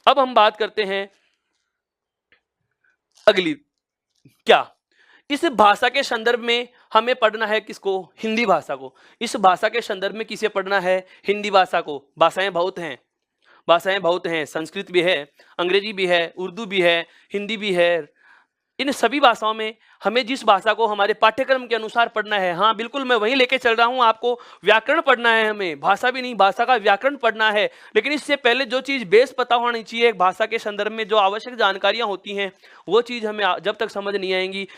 अब हम बात करते हैं अगली, क्या इस भाषा के संदर्भ में हमें पढ़ना है किसको? हिंदी भाषा को। इस भाषा के संदर्भ में किसे पढ़ना है? हिंदी भाषा को। भाषाएं बहुत हैं, भाषाएं बहुत हैं, संस्कृत भी है, अंग्रेजी भी है, उर्दू भी है, हिंदी भी है। इन सभी भाषाओं में हमें जिस भाषा को हमारे पाठ्यक्रम के अनुसार पढ़ना है, हाँ बिल्कुल मैं वहीं लेके चल रहा हूँ आपको, व्याकरण पढ़ना है हमें, भाषा भी नहीं, भाषा का व्याकरण पढ़ना है। लेकिन इससे पहले जो चीज़ बेस पता होनी चाहिए, एक भाषा के संदर्भ में जो आवश्यक जानकारियां होती हैं, वो चीज़ हमें जब तक समझ नहीं आएंगी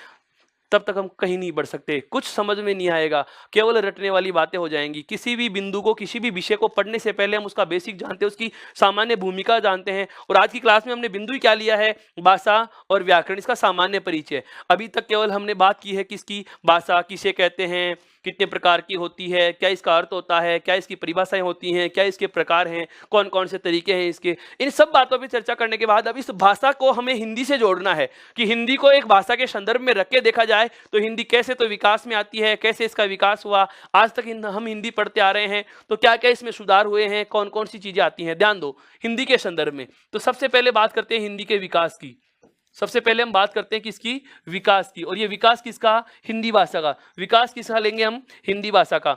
तब तक हम कहीं नहीं बढ़ सकते। कुछ समझ में नहीं आएगा, केवल रटने वाली बातें हो जाएंगी। किसी भी बिंदु को, किसी भी विषय को पढ़ने से पहले हम उसका बेसिक जानते हैं, उसकी सामान्य भूमिका जानते हैं। और आज की क्लास में हमने बिंदु ही क्या लिया है? भाषा और व्याकरण, इसका सामान्य परिचय। अभी तक केवल हमने बात की है किसकी? भाषा किसे कहते हैं, कितने प्रकार की होती है, क्या इसका अर्थ होता है, क्या इसकी परिभाषाएं होती हैं, क्या इसके प्रकार हैं, कौन कौन से तरीके हैं इसके। इन सब बातों पर चर्चा करने के बाद अब इस भाषा को हमें हिंदी से जोड़ना है कि हिंदी को एक भाषा के संदर्भ में रख के देखा जाए तो हिंदी कैसे तो विकास में आती है, कैसे इसका विकास हुआ, आज तक हम हिंदी पढ़ते आ रहे हैं तो क्या क्या इसमें सुधार हुए हैं, कौन कौन सी चीजें आती हैं। ध्यान दो, हिंदी के संदर्भ में तो सबसे पहले बात करते हैं हिंदी के विकास की। सबसे पहले हम बात करते हैं किसकी? विकास की। और ये विकास किसका? हिंदी भाषा का। विकास किसका लेंगे हम? हिंदी भाषा का।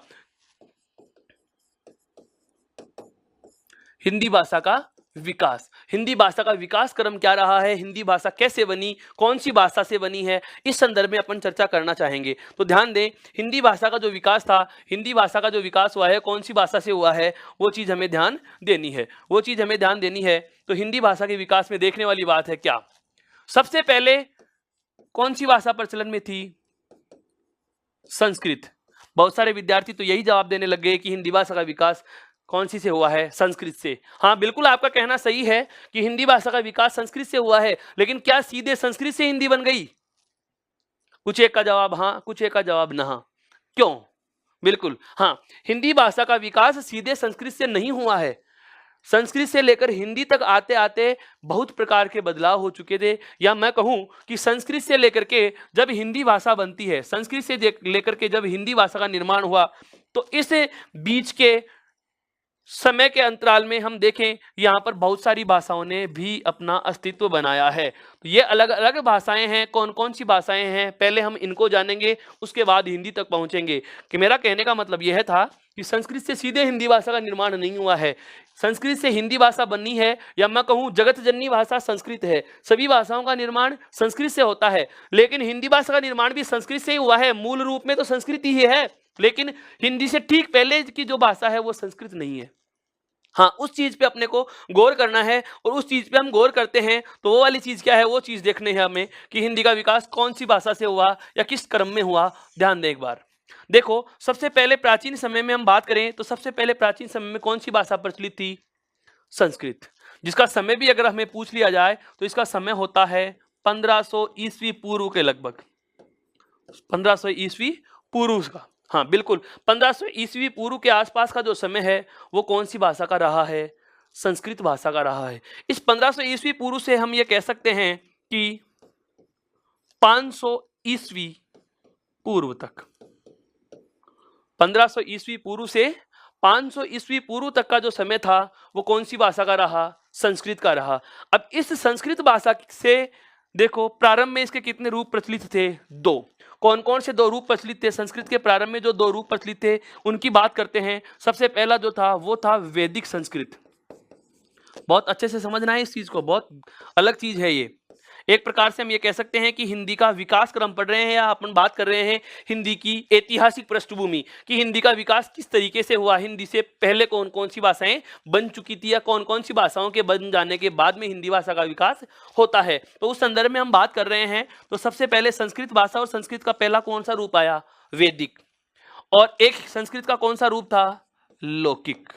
हिंदी भाषा का विकास। हिंदी भाषा का विकास क्रम क्या रहा है, हिंदी भाषा कैसे बनी, कौन सी भाषा से बनी है, इस संदर्भ में अपन चर्चा करना चाहेंगे। तो ध्यान दें, हिंदी भाषा का जो विकास था, हिंदी भाषा का जो विकास हुआ है, कौन सी भाषा से हुआ है, वो चीज़ हमें ध्यान देनी है, वो चीज़ हमें ध्यान देनी है। तो हिंदी भाषा के विकास में देखने वाली बात है क्या? सबसे पहले कौन सी भाषा प्रचलन में थी? संस्कृत। बहुत सारे विद्यार्थी तो यही जवाब देने लग गए कि हिंदी भाषा का विकास कौन सी से हुआ है? संस्कृत से। हाँ बिल्कुल, आपका कहना सही है कि हिंदी भाषा का विकास संस्कृत से हुआ है, लेकिन क्या सीधे संस्कृत से हिंदी बन गई? कुछ एक का जवाब हाँ, कुछ एक का जवाब ना। क्यों? बिल्कुल हाँ, हिंदी भाषा का विकास सीधे संस्कृत से नहीं हुआ है। संस्कृत से लेकर हिंदी तक आते आते बहुत प्रकार के बदलाव हो चुके थे, या मैं कहूं कि संस्कृत से लेकर के जब हिंदी भाषा बनती है, संस्कृत से लेकर के जब हिंदी भाषा का निर्माण हुआ, तो इस बीच के समय के अंतराल में हम देखें, यहाँ पर बहुत सारी भाषाओं ने भी अपना अस्तित्व बनाया है। तो ये अलग अलग भाषाएं हैं। कौन कौन सी भाषाएं हैं, पहले हम इनको जानेंगे, उसके बाद हिंदी तक पहुंचेंगे। कि मेरा कहने का मतलब यह था कि संस्कृत से सीधे हिंदी भाषा का निर्माण नहीं हुआ है। संस्कृत से हिंदी भाषा बननी है, या मैं कहूँ जगत जननी भाषा संस्कृत है। सभी भाषाओं का निर्माण संस्कृत से होता है, लेकिन हिंदी भाषा का निर्माण भी संस्कृत से ही हुआ है। मूल रूप में तो संस्कृत ही है, लेकिन हिंदी से ठीक पहले की जो भाषा है वो संस्कृत नहीं है। हाँ, उस चीज पे अपने को गौर करना है, और उस चीज पे हम गौर करते हैं तो वो वाली चीज क्या है, वो चीज देखनी है हमें कि हिंदी का विकास कौन सी भाषा से हुआ या किस क्रम में हुआ। ध्यान दें एक बार। देखो, सबसे पहले प्राचीन समय में हम बात करें तो सबसे पहले प्राचीन समय में कौन सी भाषा प्रचलित थी? संस्कृत। जिसका समय भी अगर हमें पूछ लिया जाए तो इसका समय होता है 1500 ईस्वी पूर्व के लगभग। 1500 ईस्वी पूर्व का, हाँ बिल्कुल, 1500 ईस्वी पूर्व के आसपास का जो समय है वो कौन सी भाषा का रहा है? संस्कृत भाषा का रहा है। इस 1500 ईस्वी पूर्व से हम ये कह सकते हैं कि 500 ईस्वी पूर्व तक, 1500 ईस्वी पूर्व से 500 ईस्वी पूर्व तक का जो समय था वो कौन सी भाषा का रहा? संस्कृत का रहा। अब इस संस्कृत भाषा से देखो, प्रारंभ में इसके कितने रूप प्रचलित थे? 2। कौन कौन से 2 रूप प्रचलित थे? संस्कृत के प्रारंभ में जो 2 रूप प्रचलित थे उनकी बात करते हैं। सबसे पहला जो था वो था वैदिक संस्कृत। बहुत अच्छे से समझना है इस चीज को, बहुत अलग चीज है ये। एक प्रकार से हम ये कह सकते हैं कि हिंदी का विकास क्रम पढ़ रहे हैं, या अपन बात कर रहे हैं हिंदी की ऐतिहासिक पृष्ठभूमि कि हिंदी का विकास किस तरीके से हुआ, हिंदी से पहले कौन कौन सी भाषाएं बन चुकी थी, या कौन कौन सी भाषाओं के बन जाने के बाद में हिंदी भाषा का विकास होता है। तो उस संदर्भ में हम बात कर रहे हैं। तो सबसे पहले संस्कृत भाषा, और संस्कृत का पहला कौन सा रूप आया? वैदिक। और एक संस्कृत का कौन सा रूप था? लौकिक।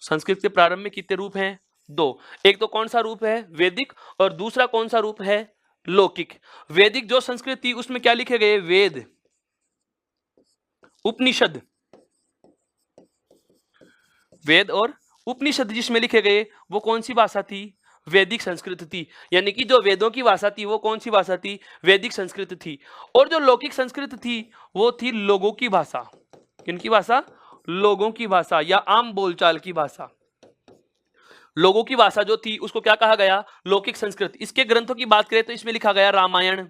संस्कृत के प्रारंभ में कितने रूप हैं? 2। एक तो कौन सा रूप है? वैदिक, और दूसरा कौन सा रूप है? लौकिक। वैदिक जो संस्कृत थी उसमें क्या लिखे गए? वेद, उपनिषद। वेद और उपनिषद जिसमें लिखे गए वो कौन सी भाषा थी? वैदिक संस्कृत थी। यानी कि जो वेदों की भाषा थी वो कौन सी भाषा थी? वैदिक संस्कृत थी। और जो लौकिक संस्कृत थी वो थी लोगों की भाषा। किनकी भाषा? लोगों की भाषा, या आम बोलचाल की भाषा। लोगों की भाषा जो थी उसको क्या कहा गया? लौकिक संस्कृत। इसके ग्रंथों की बात करें तो इसमें लिखा गया रामायण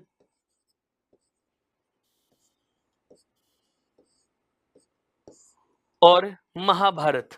और महाभारत।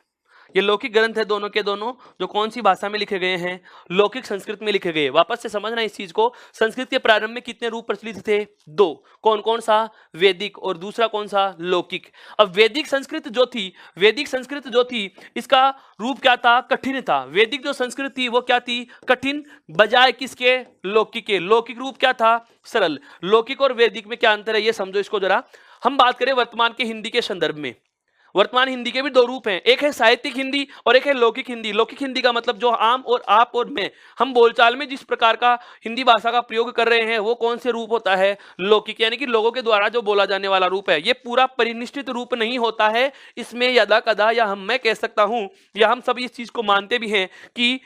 ये लौकिक ग्रंथ है दोनों के दोनों, जो कौन सी भाषा में लिखे गए हैं? लौकिक संस्कृत में लिखे गए। वापस से समझना इस चीज को। संस्कृत के प्रारंभ में कितने रूप प्रचलित थे? 2। कौन कौन सा? वैदिक और दूसरा कौन सा? लौकिक। अब वैदिक संस्कृत जो थी इसका रूप क्या था? कठिन था। वैदिक जो संस्कृत थी वो क्या थी? कठिन, बजाय किसके? लौकिक के। लौकिक रूप क्या था? सरल। लौकिक और वैदिक में क्या अंतर है ये समझो इसको जरा। हम बात करें वर्तमान के हिंदी के संदर्भ में। वर्तमान हिंदी के भी 2 रूप हैं, एक है साहित्यिक हिंदी और एक है लौकिक हिंदी। लौकिक हिंदी का मतलब जो आम और आप और मैं, हम बोलचाल में जिस प्रकार का हिंदी भाषा का प्रयोग कर रहे हैं वो कौन से रूप होता है? लौकिक, यानी कि लोगों के द्वारा जो बोला जाने वाला रूप है। ये पूरा परिनिष्ठित रूप नहीं होता है। इसमें यदा कदा या मैं कह सकता हूं या हम सब इस चीज को मानते भी हैं कि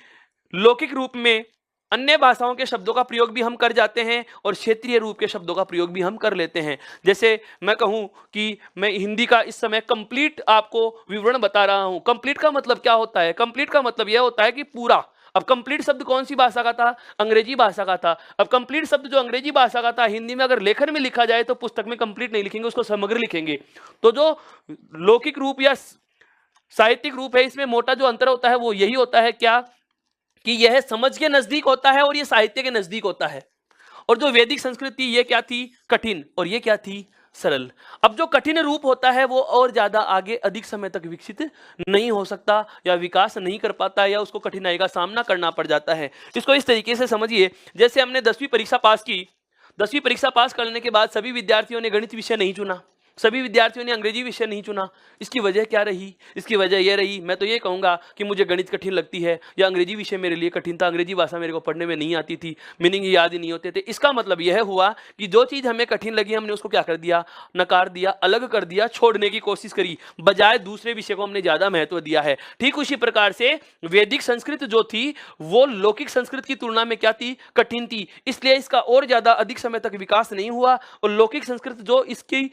लौकिक रूप में अन्य भाषाओं के शब्दों का प्रयोग भी हम कर जाते हैं और क्षेत्रीय रूप के शब्दों का प्रयोग भी हम कर लेते हैं। जैसे मैं कहूं कि मैं हिंदी का इस समय कंप्लीट आपको विवरण बता रहा हूं। कंप्लीट का मतलब क्या होता है? कंप्लीट का मतलब यह होता है कि पूरा। अब कंप्लीट शब्द कौन सी भाषा का था? अंग्रेजी भाषा का था। अब कंप्लीट शब्द जो अंग्रेजी भाषा का था, हिंदी में अगर लेखन में लिखा जाए तो पुस्तक में कंप्लीट नहीं लिखेंगे, उसको समग्र लिखेंगे। तो जो लौकिक रूप या साहित्यिक रूप है, इसमें मोटा जो अंतर होता है वो यही होता है क्या? कि यह समझ के नजदीक होता है और यह साहित्य के नजदीक होता है। और जो वैदिक संस्कृति ये क्या थी? कठिन, और ये क्या थी? सरल। अब जो कठिन रूप होता है वो और ज्यादा आगे अधिक समय तक विकसित नहीं हो सकता या विकास नहीं कर पाता या उसको कठिनाई का सामना करना पड़ जाता है। इसको इस तरीके से समझिए, जैसे हमने 10वीं परीक्षा पास की। 10वीं परीक्षा पास करने के बाद सभी विद्यार्थियों ने गणित विषय नहीं चुना, सभी विद्यार्थियों ने अंग्रेजी विषय नहीं चुना। इसकी वजह क्या रही? इसकी वजह यह रही, मैं तो ये कहूंगा कि मुझे गणित कठिन लगती है या अंग्रेजी विषय मेरे लिए कठिन था, अंग्रेजी भाषा मेरे को पढ़ने में नहीं आती थी, मीनिंग याद ही नहीं होते थे। इसका मतलब यह हुआ कि जो चीज हमें कठिन लगी हमने उसको क्या कर दिया? नकार दिया, अलग कर दिया, छोड़ने की कोशिश करी, बजाय दूसरे विषय को हमने ज्यादा महत्व दिया है। ठीक उसी प्रकार से वैदिक संस्कृत जो थी वो लौकिक संस्कृत की तुलना में क्या थी? कठिन थी। इसलिए इसका और ज्यादा अधिक समय तक विकास नहीं हुआ। और लौकिक संस्कृत जो इसकी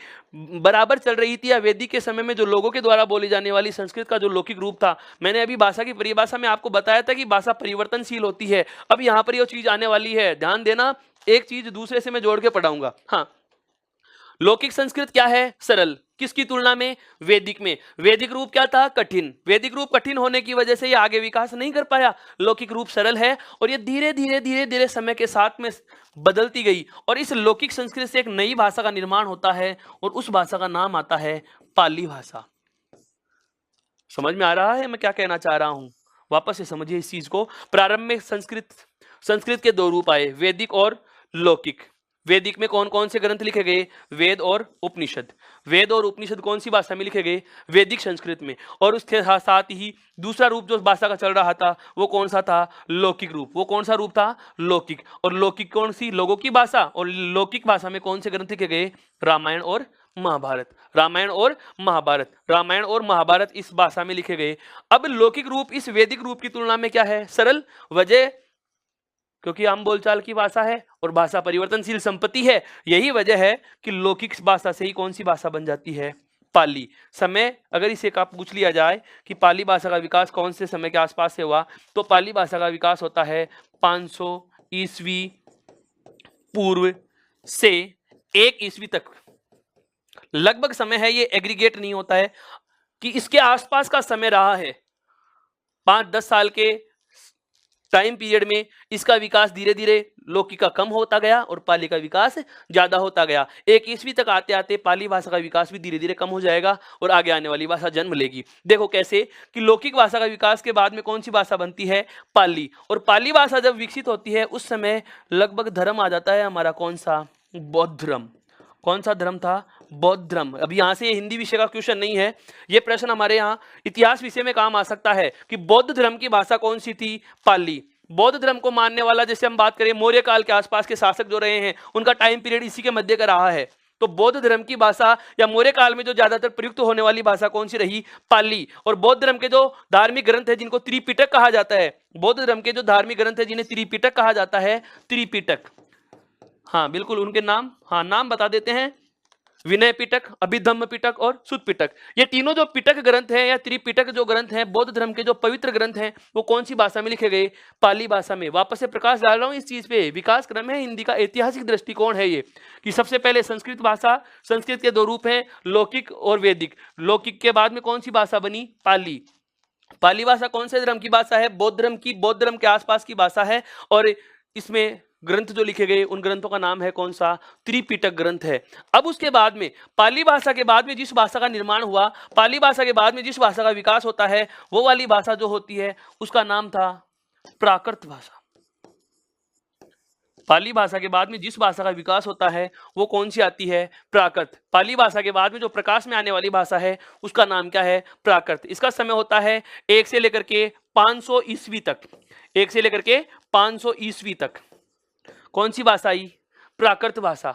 बराबर चल रही थी या वैदिक के समय में जो लोगों के द्वारा बोली जाने वाली संस्कृत का जो लौकिक रूप था, मैंने अभी भाषा की परिभाषा में आपको बताया था कि भाषा परिवर्तनशील होती है। अब यहां पर ये चीज आने वाली है, ध्यान देना, एक चीज दूसरे से मैं जोड़ के पढ़ाऊंगा। हाँ, लौकिक संस्कृत क्या है? सरल। किसकी तुलना में? वैदिक में। वैदिक रूप क्या था? कठिन। वैदिक रूप कठिन होने की वजह से ये आगे विकास नहीं कर पाया। लौकिक रूप सरल है और ये धीरे धीरे समय के साथ में बदलती गई और इस लौकिक संस्कृत से एक नई भाषा का निर्माण होता है और उस भाषा का नाम आता है पाली भाषा। समझ में आ रहा है मैं क्या कहना चाह रहा हूं? वापस से समझिए इस चीज को। प्रारंभ में संस्कृत के 2 रूप आए, वैदिक और लौकिक। वैदिक में कौन कौन से ग्रंथ लिखे गए? वेद और उपनिषद। वेद और उपनिषद कौन सी भाषा में लिखे गए? वैदिक संस्कृत में। और उसके साथ ही दूसरा रूप जो भाषा का चल रहा था वो कौन सा था? लौकिक रूप। वो कौन सा रूप था? लौकिक। और लौकिक कौन सी? लोगों की भाषा। और लौकिक भाषा में कौन से ग्रंथ लिखे गए? रामायण और महाभारत। रामायण और महाभारत। रामायण और महाभारत इस भाषा में लिखे गए। अब लौकिक रूप इस वैदिक रूप की तुलना में क्या है? सरल। वजह क्योंकि आम बोलचाल की भाषा है और भाषा परिवर्तनशील संपत्ति है। यही वजह है कि लौकिक भाषा से ही कौन सी भाषा बन जाती है? पाली। समय अगर इसे का पूछ लिया जाए कि पाली भाषा का विकास कौन से समय के आसपास से हुआ, तो पाली भाषा का विकास होता है 500 ईस्वी पूर्व से 1 ईस्वी तक। लगभग समय है, ये एग्रीगेट नहीं होता है कि इसके आसपास का समय रहा है। 5-10 साल के टाइम पीरियड में इसका विकास धीरे धीरे लौकिक का कम होता गया और पाली का विकास ज्यादा होता गया। 1 ईस्वी तक आते आते पाली भाषा का विकास भी धीरे धीरे कम हो जाएगा और आगे आने वाली भाषा जन्म लेगी। देखो कैसे कि लौकिक भाषा का विकास के बाद में कौन सी भाषा बनती है? पाली। और पाली भाषा जब विकसित होती है उस समय लगभग धर्म आ जाता है हमारा कौन सा? बौद्ध धर्म। कौन सा धर्म था? बौद्ध धर्म। अब यहां से ये हिंदी विषय का क्वेश्चन नहीं है, ये प्रश्न हमारे यहाँ इतिहास विषय में काम आ सकता है कि बौद्ध धर्म की भाषा कौन सी थी? पाली। बौद्ध धर्म को मानने वाला, जैसे हम बात करें मौर्य काल के आसपास के शासक जो रहे हैं उनका टाइम पीरियड इसी के मध्य का रहा है। तो बौद्ध धर्म की भाषा या मौर्य काल में जो ज्यादातर प्रयुक्त होने वाली भाषा कौन सी रही? पाली। और बौद्ध धर्म के जो धार्मिक ग्रंथ है जिनको त्रिपिटक कहा जाता है, बौद्ध धर्म के जो धार्मिक ग्रंथ है जिन्हें त्रिपिटक कहा जाता है, त्रिपिटक। हाँ बिल्कुल, उनके नाम, हाँ नाम बता देते हैं। विनय पिटक, अभिधम्म पिटक और सुत पिटक। ये तीनों जो पिटक ग्रंथ हैं या त्रिपिटक जो ग्रंथ हैं, बौद्ध धर्म के जो पवित्र ग्रंथ हैं, वो कौन सी भाषा में लिखे गए? पाली भाषा में। वापस से प्रकाश डाल रहा हूं इस चीज पे, विकास क्रम है हिंदी का, ऐतिहासिक दृष्टिकोण है ये, कि सबसे पहले संस्कृत भाषा, संस्कृत के दो रूप हैं, लौकिक और वैदिक। लौकिक के बाद में कौन सी भाषा बनी? पाली। पाली भाषा कौन से धर्म की भाषा है? बौद्ध धर्म की, बौद्ध धर्म के आसपास की भाषा है। और इसमें ग्रंथ जो लिखे गए उन ग्रंथों का नाम है कौन सा? त्रिपिटक ग्रंथ है। अब उसके बाद में पाली भाषा के बाद में जिस भाषा का निर्माण हुआ, पाली भाषा के बाद में जिस भाषा का विकास होता है, वो वाली भाषा जो होती है उसका नाम था प्राकृत भाषा। पाली भाषा के बाद में जिस भाषा का विकास होता है वो कौन सी आती है? प्राकृत। पाली भाषा के बाद में जो प्रकाश में आने वाली भाषा है उसका नाम क्या है? प्राकृत। इसका समय होता है 1 से लेकर के 500 ईस्वी तक। 1 से लेकर के 500 ईस्वी तक कौन सी भाषा आई? प्राकृत भाषा।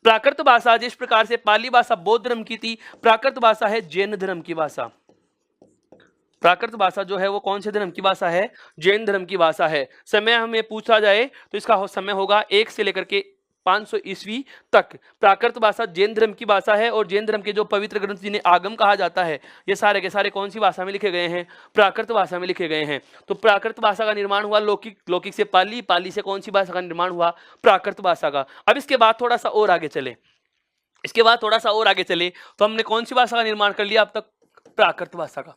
प्राकृत भाषा जिस प्रकार से पाली भाषा बौद्ध धर्म की थी, प्राकृत भाषा है जैन धर्म की भाषा। प्राकृत भाषा जो है वो कौन से धर्म की भाषा है? जैन धर्म की भाषा है। समय हमें पूछा जाए तो इसका समय होगा 1 से लेकर के 500 ईस्वी तक। प्राकृत भाषा जैन धर्म की भाषा है और जैन धर्म के जो पवित्र ग्रंथ जिन्हें आगम कहा जाता है, ये सारे के सारे कौन सी भाषा में लिखे गए हैं? प्राकृत भाषा में लिखे गए हैं। तो प्राकृत भाषा का निर्माण हुआ लौकिक, लौकिक से पाली, पाली से कौन सी भाषा का निर्माण हुआ? प्राकृत भाषा का। अब इसके बाद थोड़ा सा और आगे चले, इसके बाद थोड़ा सा और आगे चले तो हमने कौन सी भाषा का निर्माण कर लिया अब तक? प्राकृत भाषा का।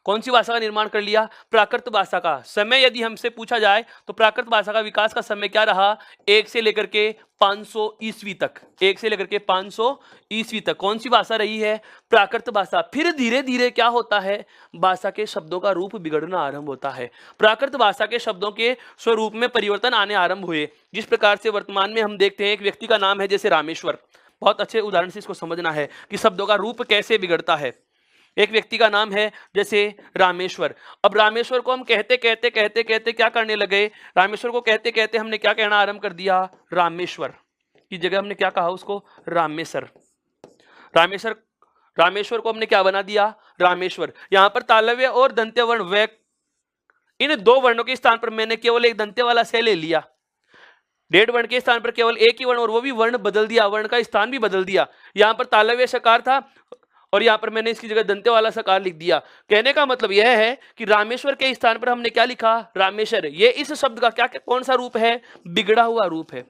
कौन सी भाषा का निर्माण कर लिया? प्राकृत भाषा का। समय यदि हमसे पूछा जाए तो प्राकृत भाषा का विकास का समय क्या रहा? 1 से लेकर के 500 ईस्वी तक। 1 से लेकर के 500 ईस्वी तक कौन सी भाषा रही है? प्राकृत भाषा। फिर धीरे धीरे क्या होता है? भाषा के शब्दों का रूप बिगड़ना आरंभ होता है। प्राकृत भाषा के शब्दों के स्वरूप में परिवर्तन आने आरंभ हुए। जिस प्रकार से वर्तमान में हम देखते हैं, एक व्यक्ति का नाम है जैसे रामेश्वर, बहुत अच्छे उदाहरण से इसको समझना है कि शब्दों का रूप कैसे बिगड़ता है। एक व्यक्ति का नाम है जैसे रामेश्वर। अब रामेश्वर को हम कहते कहते कहते कहते क्या करने लगे? रामेश्वर को कहते कहते हमने क्या कहना आरंभ कर दिया? रामेश्वर की जगह हमने क्या कहा उसको? रामेसर। रामेश्वर, रामेश्वर को हमने क्या बना दिया? रामेश्वर। यहां पर तालव्य और दंत्य वर्ण, वे, इन दो वर्णों के स्थान पर मैंने केवल एक दंत्य वाला से ले लिया। डेढ़ वर्ण के स्थान पर केवल एक ही वर्ण, और वो भी वर्ण बदल दिया, वर्ण का स्थान भी बदल दिया। यहां पर तालव्य सकार था और यहां पर मैंने इसकी जगह दंत्य वाला सकार लिख दिया। कहने का मतलब यह है कि रामेश्वर के स्थान पर हमने क्या लिखा? रामेश्वर। ये इस शब्द का क्या कौन सा रूप है? बिगड़ा हुआ रूप है।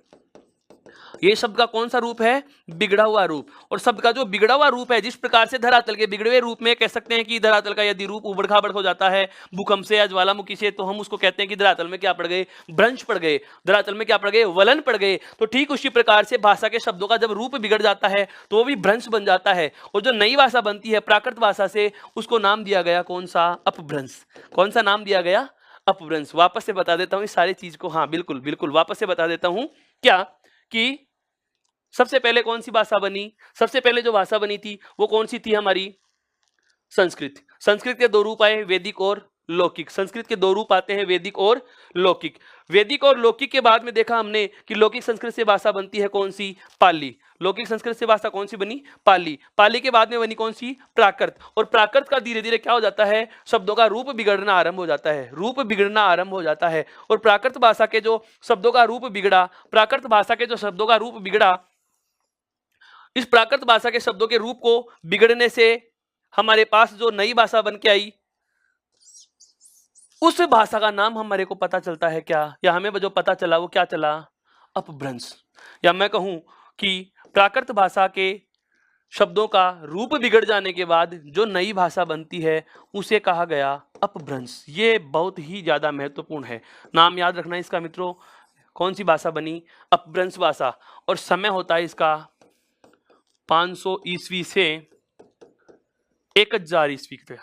ये शब्द का कौन सा रूप है? बिगड़ा हुआ रूप। और शब्द का जो बिगड़ा हुआ रूप है, जिस प्रकार से धरातल के बिगड़े हुए रूप में कह सकते हैं कि धरातल का यदि रूप उबड़ खाबड़ हो जाता है भूकंप से या ज्वालामुखी से, तो हम उसको कहते हैं कि धरातल में क्या पड़ गए? भ्रंश पड़ गए। धरातल में क्या पड़ गए? वलन पड़ गए। तो ठीक उसी प्रकार से भाषा के शब्दों का जब रूप बिगड़ जाता है तो वो भी भ्रंश बन जाता है। और जो नई भाषा बनती है प्राकृत भाषा से, उसको नाम दिया गया कौन सा? अपभ्रंश। कौन सा नाम दिया गया? अपभ्रंश। वापस से बता देता हूं इस सारी चीज को। हाँ बिल्कुल बिल्कुल, वापस से बता देता हूं क्या कि सबसे पहले कौन सी भाषा बनी? सबसे पहले जो भाषा बनी थी वो कौन सी थी? हमारी संस्कृत। संस्कृत के दो रूप आए, वैदिक और लौकिक। संस्कृत के दो रूप आते हैं, वैदिक और लौकिक। वैदिक और लौकिक के बाद में देखा हमने कि लौकिक संस्कृत से भाषा बनती है कौन सी? पाली। लौकिक संस्कृत से भाषा कौन सी बनी? पाली। पाली के बाद में बनी कौन सी? प्राकृत। और प्राकृत का धीरे धीरे क्या हो जाता है? शब्दों का रूप बिगड़ना आरंभ हो जाता है। रूप बिगड़ना आरंभ हो जाता है। और प्राकृत भाषा के जो शब्दों का रूप बिगड़ा, प्राकृत भाषा के जो शब्दों का रूप बिगड़ा, इस प्राकृत भाषा के शब्दों के रूप को बिगड़ने से हमारे पास जो नई भाषा बन के आई, उस भाषा का नाम हमारे को पता चलता है क्या? या हमें जो पता चला वो क्या चला? अपभ्रंश। या मैं कहूं कि प्राकृत भाषा के शब्दों का रूप बिगड़ जाने के बाद जो नई भाषा बनती है उसे कहा गया अपभ्रंश। ये बहुत ही ज्यादा महत्वपूर्ण है, नाम याद रखना इसका मित्रों। कौन सी भाषा बनी? अपभ्रंश भाषा। और समय होता है इसका 500 ईस्वी से 1000 ईस्वी तक।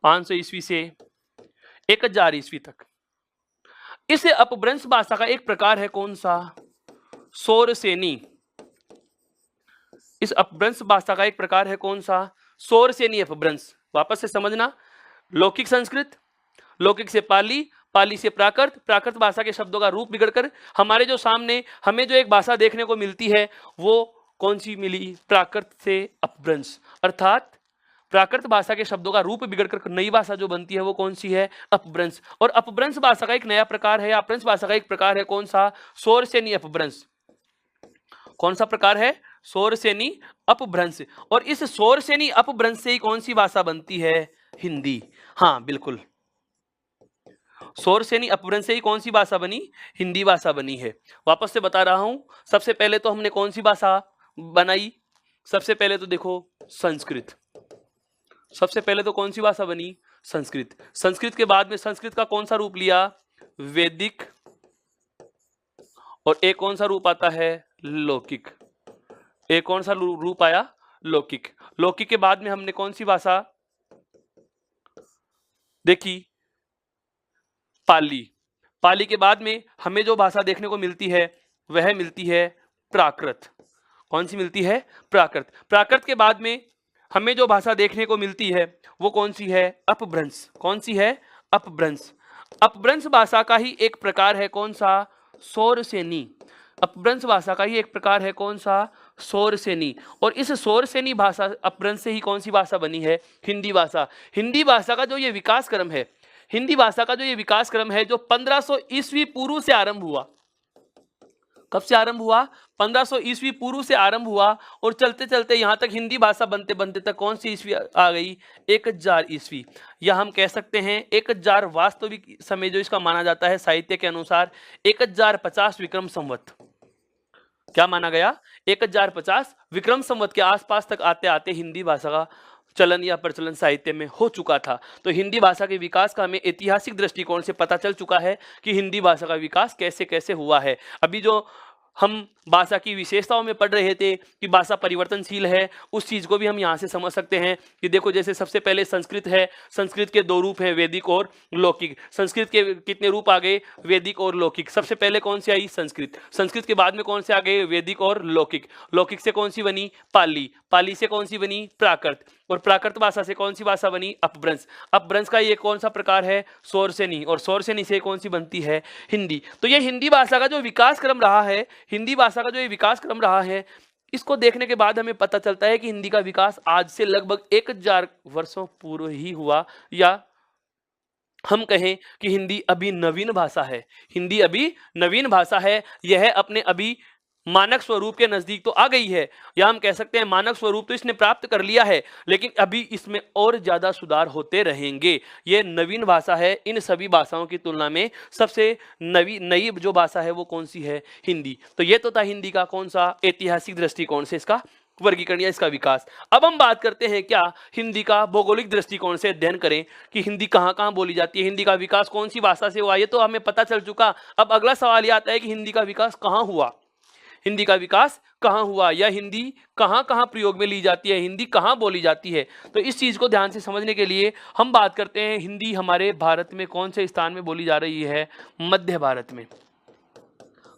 500 ईस्वी से 1000 ईस्वी तक। इस अपभ्रंश भाषा का एक प्रकार है कौन सा? सौरसेनी। इस अपभ्रंश भाषा का एक प्रकार है कौन सा? सौरसेनी अपभ्रंश। वापस से समझना, लौकिक संस्कृत, लौकिक से पाली, पाली से प्राकृत, प्राकृत भाषा के शब्दों का रूप बिगड़कर हमारे जो सामने हमें जो एक भाषा देखने को मिलती है वो कौन सी मिली? प्राकृत से अपभ्रंश। अर्थात प्राकृत भाषा के शब्दों का रूप बिगड़कर नई भाषा जो बनती है वो कौन सी है? अपभ्रंश। और अपभ्रंश भाषा का एक नया प्रकार है, अपभ्रंश भाषा का एक प्रकार है कौन सा? सौरसेनी अपभ्रंश। कौन सा प्रकार है? शौरसेनी अपभ्रंश, और इस शौरसेनी अपभ्रंश से ही कौन सी भाषा बनती है? हिंदी। हाँ बिल्कुल, शौरसेनी अपभ्रंश से ही कौन सी भाषा बनी? हिंदी भाषा बनी है। वापस से बता रहा हूं, सबसे पहले तो हमने कौन सी भाषा बनाई? सबसे पहले तो देखो संस्कृत। सबसे पहले तो कौन सी भाषा बनी? संस्कृत। संस्कृत के बाद में संस्कृत का कौन सा रूप लिया? वैदिक। और एक कौन सा रूप आता है? लौकिक। एक कौन सा रूप आया? लौकिक। लौकिक के बाद में हमने कौन सी भाषा देखी? पाली। पाली के बाद में हमें जो भाषा देखने को मिलती है वह मिलती है प्राकृत। कौन सी मिलती है? प्राकृत। प्राकृत के बाद में हमें जो भाषा देखने को मिलती है वो कौन सी है? अपभ्रंश। कौन सी है? अपभ्रंश। अपभ्रंश भाषा का ही एक प्रकार है कौन सा? शौरसेनी। अपभ्रंश भाषा का ही एक प्रकार है कौन सा? शौरसेनी। और इस शौरसेनी भाषा अपभ्रंश से ही कौन सी भाषा बनी है? हिंदी भाषा। हिंदी भाषा का जो ये विकास क्रम है, हिंदी भाषा का जो ये विकास क्रम है, जो 1500 ईस्वी पूर्व से आरंभ हुआ। कब से आरंभ हुआ? 1500 ईस्वी पूर्व से आरंभ हुआ, और चलते चलते यहां तक हिंदी भाषा बनते बनते तक कौन सी ईस्वी आ गई? 1000 ईस्वी। या हम कह सकते हैं 1000 वास्तविक समय जो इसका माना जाता है साहित्य के अनुसार 1050 विक्रम संवत। क्या माना गया? 1050 विक्रम संवत के आसपास तक आते आते हिंदी भाषा का चलन या प्रचलन साहित्य में हो चुका था। तो हिंदी भाषा के विकास का हमें ऐतिहासिक दृष्टिकोण से पता चल चुका है कि हिंदी भाषा का विकास कैसे कैसे हुआ है। अभी जो हम भाषा की विशेषताओं में पढ़ रहे थे कि भाषा परिवर्तनशील है, उस चीज को भी हम यहाँ से समझ सकते हैं कि देखो, जैसे सबसे पहले संस्कृत है, संस्कृत के दो रूप हैं, वैदिक और लौकिक। संस्कृत के कितने रूप आ गए? वैदिक और लौकिक। सबसे पहले कौन सी आई? संस्कृत। संस्कृत के बाद में कौन से आ गए? वैदिक और लौकिक। लौकिक से कौन सी बनी? पाली। पाली से कौन सी बनी? प्राकृत। और प्राकृत भाषा से कौन सी भाषा बनी? अपभ्रंश। अपभ्रंश का ये कौन सा प्रकार है? शौरसेनी। और शौरसेनी से कौन सी बनती है? हिंदी। तो ये हिंदी भाषा का जो विकास क्रम रहा है, हिंदी भाषा का जो ये विकास क्रम रहा है, इसको देखने के बाद हमें पता चलता है कि हिंदी का विकास आज से लगभग 1000 वर्षों पूर्व ही हुआ, या हम कहें कि हिंदी अभी नवीन भाषा है। हिंदी अभी नवीन भाषा है। यह अपने अभी मानक स्वरूप के नजदीक तो आ गई है, या हम कह सकते हैं मानक स्वरूप तो इसने प्राप्त कर लिया है, लेकिन अभी इसमें और ज्यादा सुधार होते रहेंगे। ये नवीन भाषा है। इन सभी भाषाओं की तुलना में सबसे नई जो भाषा है वो कौन सी है? हिंदी। तो ये तो था हिंदी का कौन सा ऐतिहासिक दृष्टिकोण से इसका वर्गीकरण या इसका विकास। अब हम बात करते हैं क्या हिंदी का भौगोलिक दृष्टिकोण से अध्ययन करें कि हिंदी कहाँ कहाँ बोली जाती है, हिंदी का विकास कौन सी भाषा से हुआ। ये तो हमें पता चल चुका। अब अगला सवाल ये आता है कि हिंदी का विकास कहाँ हुआ? हिंदी का विकास कहाँ हुआ, या हिंदी कहाँ कहाँ प्रयोग में ली जाती है, हिंदी कहाँ बोली जाती है। तो इस चीज को ध्यान से समझने के लिए हम बात करते हैं हिंदी हमारे भारत में कौन से स्थान में बोली जा रही है? मध्य भारत में।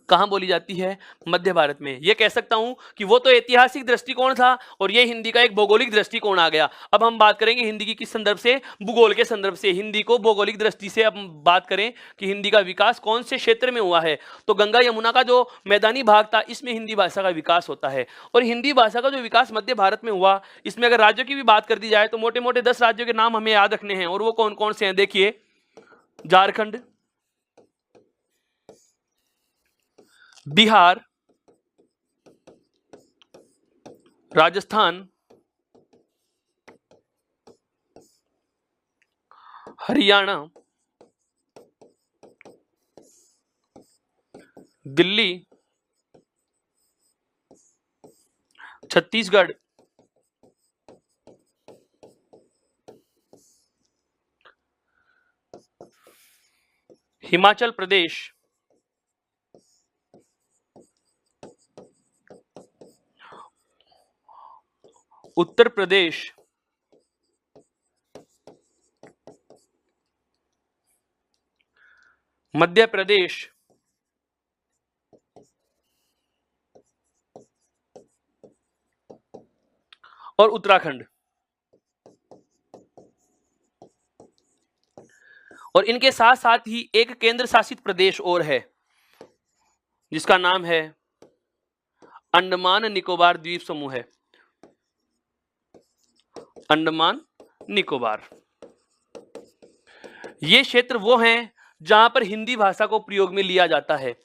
कहाँ बोली जाती है? मध्य भारत में। ये कह सकता हूं कि वो तो ऐतिहासिक दृष्टिकोण था और ये हिंदी का एक भौगोलिक दृष्टिकोण आ गया। अब हम बात करेंगे हिंदी की किस संदर्भ से? भूगोल के संदर्भ से। हिंदी को भौगोलिक दृष्टि से अब बात करें कि हिंदी का विकास कौन से क्षेत्र में हुआ है, तो गंगा यमुना का जो मैदानी भाग था इसमें हिंदी भाषा का विकास होता है। और हिंदी भाषा का जो विकास मध्य भारत में हुआ, इसमें अगर राज्यों की भी बात कर दी जाए तो मोटे मोटे 10 राज्यों के नाम हमें याद रखने हैं। और वो कौन कौन से हैं? देखिए, झारखंड, बिहार, राजस्थान, हरियाणा, दिल्ली, छत्तीसगढ़, हिमाचल प्रदेश, उत्तर प्रदेश, मध्य प्रदेश, और उत्तराखंड। और इनके साथ साथ ही एक केंद्र शासित प्रदेश और है जिसका नाम है अंडमान निकोबार द्वीप समूह है। अंडमान निकोबार। ये क्षेत्र वो हैं जहां पर हिंदी भाषा को प्रयोग में लिया जाता है,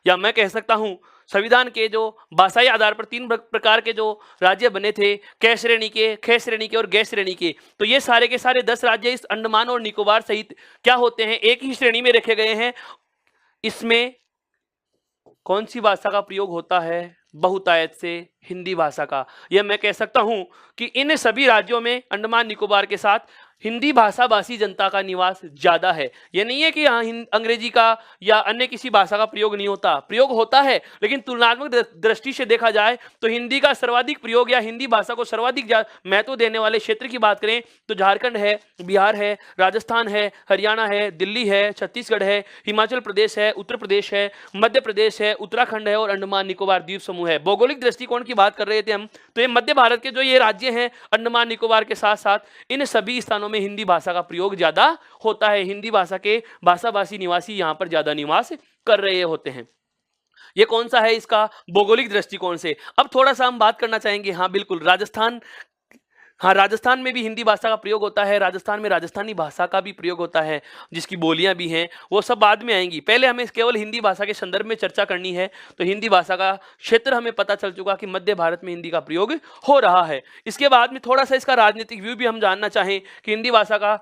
या मैं कह सकता हूं संविधान के जो भाषाई आधार पर 3 प्रकार के जो राज्य बने थे, क श्रेणी के, ख श्रेणी के और ग श्रेणी के, तो ये सारे के सारे 10 राज्य इस अंडमान और निकोबार सहित क्या होते हैं, एक ही श्रेणी में रखे गए हैं। इसमें कौन सी भाषा का प्रयोग होता है? बहुतायत से हिंदी भाषा का। यह मैं कह सकता हूं कि इन सभी राज्यों में अंडमान निकोबार के साथ हिंदी भाषा भाषी जनता का निवास ज्यादा है। यह नहीं है कि यहाँ अंग्रेजी का या अन्य किसी भाषा का प्रयोग नहीं होता, प्रयोग होता है, लेकिन तुलनात्मक दृष्टि से देखा जाए तो हिंदी का सर्वाधिक प्रयोग या हिंदी भाषा को सर्वाधिक महत्व देने वाले क्षेत्र की बात करें तो झारखंड है, बिहार है, राजस्थान है, हरियाणा है, दिल्ली है, छत्तीसगढ़ है, हिमाचल प्रदेश है, उत्तर प्रदेश है, मध्य प्रदेश है, उत्तराखंड है और अंडमान निकोबार द्वीप समूह है। भौगोलिक दृष्टिकोण की बात कर रहे थे हम, तो ये मध्य भारत के जो ये राज्य हैं अंडमान निकोबार के साथ साथ इन सभी स्थानों में हिंदी भाषा का प्रयोग ज्यादा होता है। हिंदी भाषा के भाषाभाषी निवासी यहां पर ज्यादा निवास कर रहे होते हैं। ये कौन सा है इसका भौगोलिक दृष्टिकोण से। अब थोड़ा सा हम बात करना चाहेंगे, हाँ बिल्कुल, राजस्थान, हाँ राजस्थान में भी हिंदी भाषा का प्रयोग होता है। राजस्थान में राजस्थानी भाषा का भी प्रयोग होता है, जिसकी बोलियां भी हैं, वो सब बाद में आएंगी। पहले हमें केवल हिंदी भाषा के संदर्भ में चर्चा करनी है। तो हिंदी भाषा का क्षेत्र हमें पता चल चुका कि मध्य भारत में हिंदी का प्रयोग हो रहा है। इसके बाद में थोड़ा सा इसका राजनीतिक व्यू भी हम जानना चाहें कि हिंदी भाषा का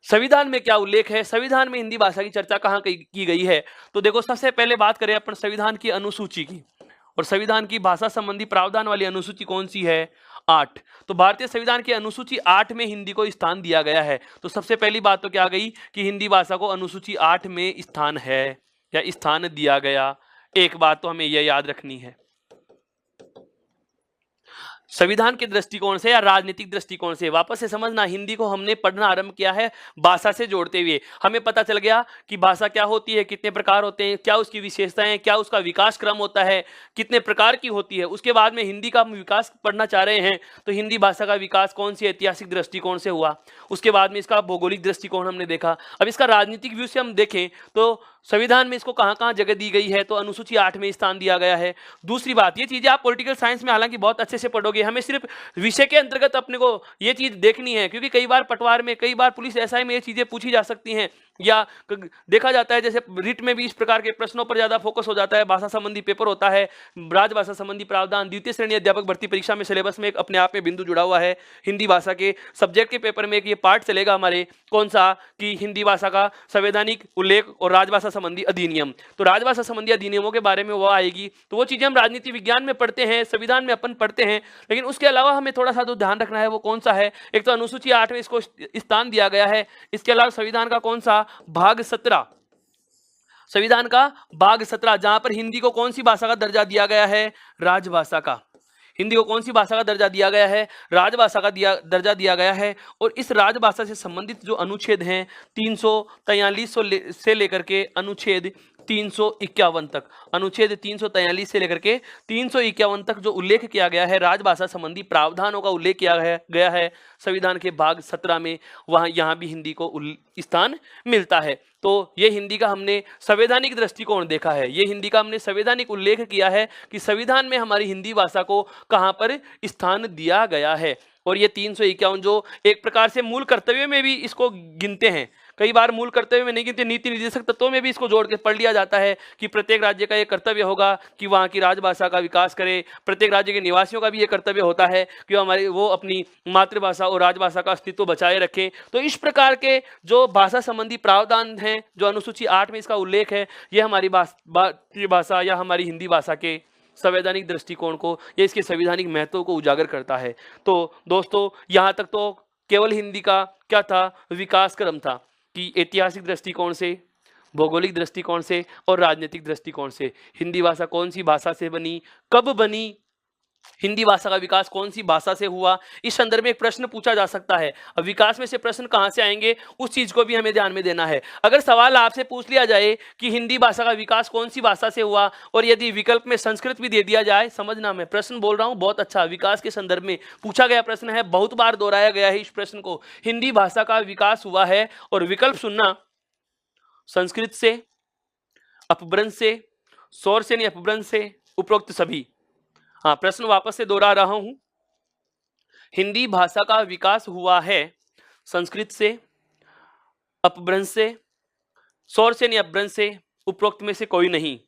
संविधान में क्या उल्लेख है, संविधान में हिंदी भाषा की चर्चा कहाँ की गई है। तो देखो, सबसे पहले बात करें अपन संविधान की अनुसूची की, और संविधान की भाषा संबंधी प्रावधान वाली अनुसूची कौन सी है? 8। तो भारतीय संविधान की अनुसूची 8 में हिंदी को स्थान दिया गया है। तो सबसे पहली बात तो क्या गई कि हिंदी भाषा को अनुसूची 8 में स्थान है या स्थान दिया गया। एक बात तो हमें यह याद रखनी है, संविधान के दृष्टिकोण से या राजनीतिक दृष्टिकोण से। वापस से समझना, हिंदी को हमने पढ़ना आरंभ किया है भाषा से जोड़ते हुए। हमें पता चल गया कि भाषा क्या होती है, कितने प्रकार होते हैं, क्या उसकी विशेषताएं, क्या उसका विकास क्रम होता है, कितने प्रकार की होती है। उसके बाद में हिंदी का हम विकास पढ़ना चाह रहे हैं, तो हिंदी भाषा का विकास कौन सी ऐतिहासिक दृष्टिकोण से हुआ। उसके बाद में इसका भौगोलिक दृष्टिकोण हमने देखा। अब इसका राजनीतिक व्यू से हम देखें तो संविधान में इसको कहाँ कहाँ जगह दी गई है, तो अनुसूची 8 में स्थान दिया गया है। दूसरी बात, ये चीजें आप पॉलिटिकल साइंस में हालांकि बहुत अच्छे से पढ़ोगे, हमें सिर्फ विषय के अंतर्गत अपने को ये चीज देखनी है, क्योंकि कई बार पटवार में, कई बार पुलिस एसआई में ये चीजें पूछी जा सकती हैं, या देखा जाता है जैसे रिट में भी इस प्रकार के प्रश्नों पर ज्यादा फोकस हो जाता है। भाषा संबंधी पेपर होता है, राजभाषा संबंधी प्रावधान, द्वितीय श्रेणी अध्यापक भर्ती परीक्षा में सिलेबस में एक अपने आप में बिंदु जुड़ा हुआ है। हिंदी भाषा के सब्जेक्ट के पेपर में एक ये पार्ट चलेगा हमारे, कौन सा, कि हिंदी भाषा का संवैधानिक उल्लेख और राजभाषा संबंधी अधिनियम। तो राजभाषा संबंधी अधिनियमों के बारे में वो आएगी। तो वो चीजें हम राजनीति विज्ञान में पढ़ते हैं, संविधान में अपन पढ़ते हैं, लेकिन उसके अलावा हमें थोड़ा सा जो ध्यान रखना है वो कौन सा है। एक तो अनुसूची 8 में इसको स्थान दिया गया है। इसके अलावा संविधान का कौन सा भाग 17, संविधान का भाग 17, जहां पर हिंदी को कौन सी भाषा का दर्जा दिया गया है? राजभाषा का। हिंदी को कौन सी भाषा का दर्जा दिया गया है? राजभाषा का दर्जा दिया गया है। और इस राजभाषा से संबंधित जो अनुच्छेद हैं 343 से लेकर के अनुच्छेद 351 तक, अनुच्छेद 343 से लेकर के 351 तक जो उल्लेख किया गया है, राजभाषा संबंधी प्रावधानों का उल्लेख किया गया है संविधान के भाग 17 में, वहां यहाँ भी हिंदी को स्थान मिलता है। तो ये हिंदी का हमने संवैधानिक दृष्टिकोण देखा है, ये हिंदी का हमने संवैधानिक उल्लेख किया है कि संविधान में हमारी हिंदी भाषा को कहाँ पर स्थान दिया गया है। और ये 351 जो एक प्रकार से मूल कर्तव्य में भी इसको गिनते हैं, कई बार मूल कर्तव्य में नहीं गिनते, नीति निर्देशक तत्वों में भी इसको जोड़ के पढ़ लिया जाता है कि प्रत्येक राज्य का ये कर्तव्य होगा कि वहाँ की राजभाषा का विकास करे। प्रत्येक राज्य के निवासियों का भी ये कर्तव्य होता है कि वो अपनी मातृभाषा और राजभाषा का अस्तित्व बचाए रखें। तो इस प्रकार के जो भाषा संबंधी प्रावधान हैं, जो अनुसूची 8 में इसका उल्लेख है, ये हमारी भाषा या हमारी हिंदी भाषा के संवैधानिक दृष्टिकोण को या इसके संवैधानिक महत्व को उजागर करता है। तो दोस्तों, यहाँ तक तो केवल हिंदी का क्या था, विकास क्रम था कि ऐतिहासिक दृष्टिकोण से, भौगोलिक दृष्टिकोण से और राजनीतिक दृष्टिकोण से हिंदी भाषा कौन सी भाषा से बनी, कब बनी, हिंदी भाषा का विकास कौन सी भाषा से हुआ, इस संदर्भ में एक प्रश्न पूछा जा सकता है। अब विकास में से प्रश्न कहां से आएंगे, उस चीज को भी हमें ध्यान में देना है। अगर सवाल आपसे पूछ लिया जाए कि हिंदी भाषा का विकास कौन सी भाषा से हुआ, और यदि विकल्प में संस्कृत भी दे दिया जाए, समझना मैं प्रश्न बोल रहा हूं बहुत अच्छा, विकास के संदर्भ में पूछा गया प्रश्न है, बहुत बार दोहराया गया है इस प्रश्न को, हिंदी भाषा का विकास हुआ है, और विकल्प सुनना, संस्कृत से, अपभ्रंश से, सौर से नहीं अपभ्रंश से, उपरोक्त सभी। हाँ, प्रश्न वापस से दोहरा रहा हूं, हिंदी भाषा का विकास हुआ है संस्कृत से, अपभ्रंश से, सौर से नहीं अपभ्रंश से, उपरोक्त में से कोई नहीं।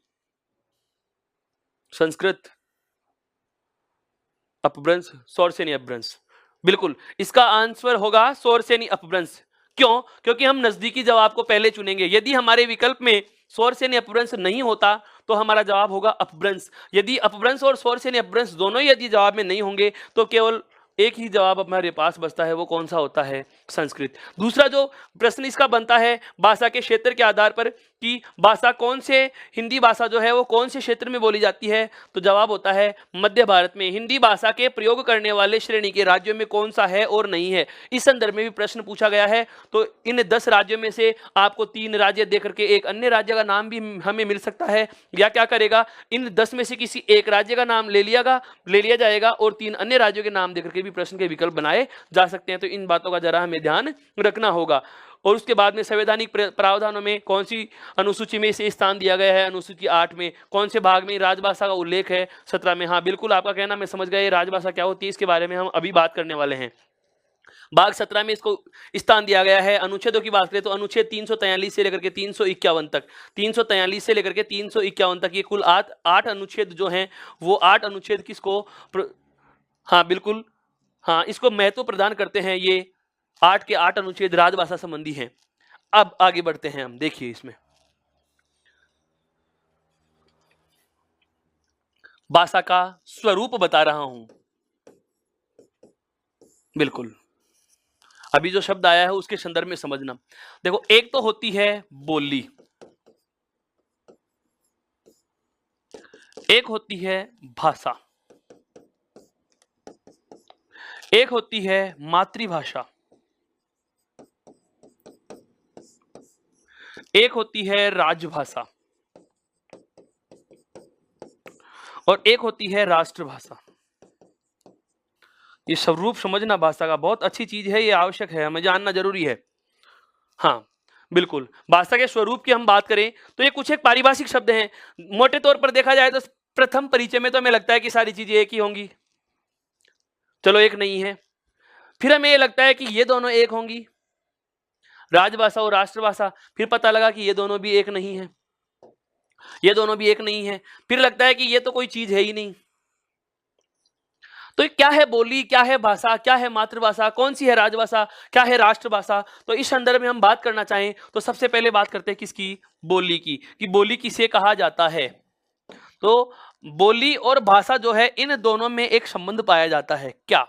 संस्कृत अपभ्रंश, सौरसेनी अपभ्रंश। बिल्कुल इसका आंसर होगा सौरसेनी अपभ्रंश। क्यों? क्योंकि हम नजदीकी जवाब को पहले चुनेंगे। यदि हमारे विकल्प में सौरसेनी अपभ्रंश नहीं होता तो हमारा जवाब होगा अपभ्रंश। यदि अपभ्रंश और सौरसेनी अपभ्रंश दोनों ही यदि जवाब में नहीं होंगे तो केवल एक ही जवाब हमारे पास बचता है, वो कौन सा होता है? संस्कृत। दूसरा जो प्रश्न इसका बनता है भाषा के क्षेत्र के आधार पर कि भाषा कौन से, हिंदी भाषा जो है वो कौन से क्षेत्र में बोली जाती है, तो जवाब होता है मध्य भारत में। हिंदी भाषा के प्रयोग करने वाले श्रेणी के राज्यों में कौन सा है और नहीं है, इस संदर्भ में भी प्रश्न पूछा गया है। तो इन 10 राज्यों में से आपको 3 राज्य दे करके एक अन्य राज्य का नाम भी हमें मिल सकता है, या क्या करेगा, इन 10 में से किसी एक राज्य का नाम ले लिया जाएगा और 3 अन्य राज्यों के नाम देकर के भी प्रश्न के विकल्प बनाए जा सकते हैं। तो इन बातों का जरा हमें ध्यान रखना होगा। और उसके बाद में संवैधानिक प्रावधानों में कौन सी अनुसूची में इसे स्थान दिया गया है? अनुसूची 8 में। कौन से भाग में राजभाषा का उल्लेख है? 17 में। हाँ बिल्कुल आपका कहना मैं समझ गया, राजभाषा क्या होती है इसके बारे में हम अभी बात करने वाले हैं। भाग 17 में इसको स्थान दिया गया है। अनुच्छेदों की बात करें तो अनुच्छेद 343 से लेकर के 351 तक, 343 से लेकर के 351 तक ये कुल 8 अनुच्छेद जो हैं वो 8 अनुच्छेद किसको हाँ बिल्कुल, हाँ इसको महत्व प्रदान करते हैं। ये 8 के 8 अनुच्छेद राजभाषा संबंधी हैं। अब आगे बढ़ते हैं हम, देखिए इसमें भाषा का स्वरूप बता रहा हूं। बिल्कुल अभी जो शब्द आया है उसके संदर्भ में समझना। देखो एक तो होती है बोली, एक होती है भाषा, एक होती है मातृभाषा, एक होती है राजभाषा और एक होती है राष्ट्रभाषा। ये स्वरूप समझना भाषा का बहुत अच्छी चीज है, ये आवश्यक है, हमें जानना जरूरी है। हाँ बिल्कुल, भाषा के स्वरूप की हम बात करें तो ये कुछ एक पारिभाषिक शब्द हैं। मोटे तौर पर देखा जाए तो प्रथम परिचय में तो हमें लगता है कि सारी चीजें एक ही होंगी, चलो एक नहीं है। फिर हमें ये लगता है कि ये दोनों एक होंगी, राजभाषा और राष्ट्रभाषा। फिर पता लगा कि ये दोनों भी एक नहीं है, ये दोनों भी एक नहीं है। फिर लगता है कि ये तो कोई चीज है ही नहीं। तो क्या है बोली, क्या है भाषा, क्या है मातृभाषा, कौन सी है राजभाषा, क्या है राष्ट्रभाषा? तो इस संदर्भ में हम बात करना चाहें तो सबसे पहले बात करते हैं किसकी? बोली की, कि बोली किसे कहा जाता है। तो बोली और भाषा जो है इन दोनों में एक संबंध पाया जाता है। क्या?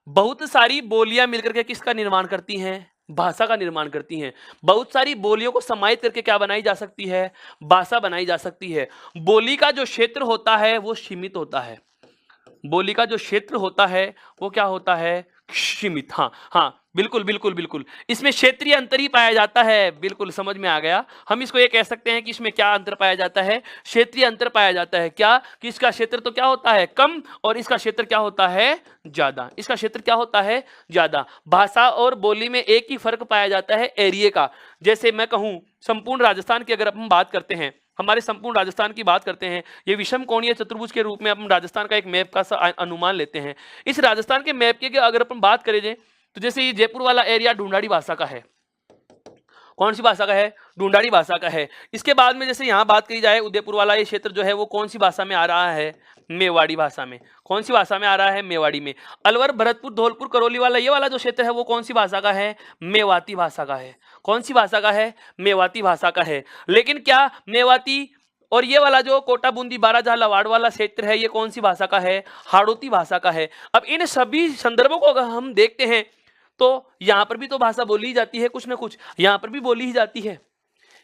बहुत सारी बोलियां मिलकर के किसका निर्माण करती हैं? भाषा का निर्माण करती हैं। बहुत सारी बोलियों को समाहित करके क्या बनाई जा सकती है? भाषा बनाई जा सकती है। बोली का जो क्षेत्र होता है वो सीमित होता है। बोली का जो क्षेत्र होता है वो क्या होता है? सीमित। हाँ हाँ बिल्कुल बिल्कुल बिल्कुल, इसमें क्षेत्रीय अंतर ही पाया जाता है। बिल्कुल समझ में आ गया। हम इसको ये कह सकते हैं कि इसमें क्या अंतर पाया जाता है? क्षेत्रीय अंतर पाया जाता है। क्या? कि इसका क्षेत्र तो क्या होता है? कम, और इसका क्षेत्र क्या होता है? ज्यादा। इसका क्षेत्र क्या होता है? ज्यादा। भाषा और बोली में एक ही फर्क पाया जाता है, एरिया का। जैसे मैं कहूं संपूर्ण राजस्थान की अगर हम बात करते हैं, हमारे संपूर्ण राजस्थान की बात करते हैं, ये विषम कोणीय चतुर्भुज के रूप में हम राजस्थान का एक मैप का अनुमान लेते हैं। इस राजस्थान के मैप की अगर अपन बात करें तो जैसे ये जयपुर वाला एरिया ढूंढाड़ी भाषा का है। कौन सी भाषा का है? ढूंढाड़ी भाषा का है। इसके बाद में जैसे यहाँ बात करी जाए उदयपुर वाला ये क्षेत्र जो है वो कौन सी भाषा में आ रहा है? मेवाड़ी भाषा में। कौन सी भाषा में आ रहा है? मेवाड़ी में। अलवर, भरतपुर, धौलपुर, करौली वाला ये वाला जो क्षेत्र है वो कौन सी भाषा का है? मेवाती भाषा का है। कौन सी भाषा का है? मेवाती भाषा का है। लेकिन क्या मेवाती और ये वाला जो कोटा, बूंदी, बाराजहां, लवाड़ वाला क्षेत्र है ये कौन सी भाषा का है? हाड़ौती भाषा का है। अब इन सभी संदर्भों को अगर हम देखते हैं तो यहां पर भी तो भाषा बोली ही जाती है, कुछ ना कुछ यहां पर भी बोली ही जाती है,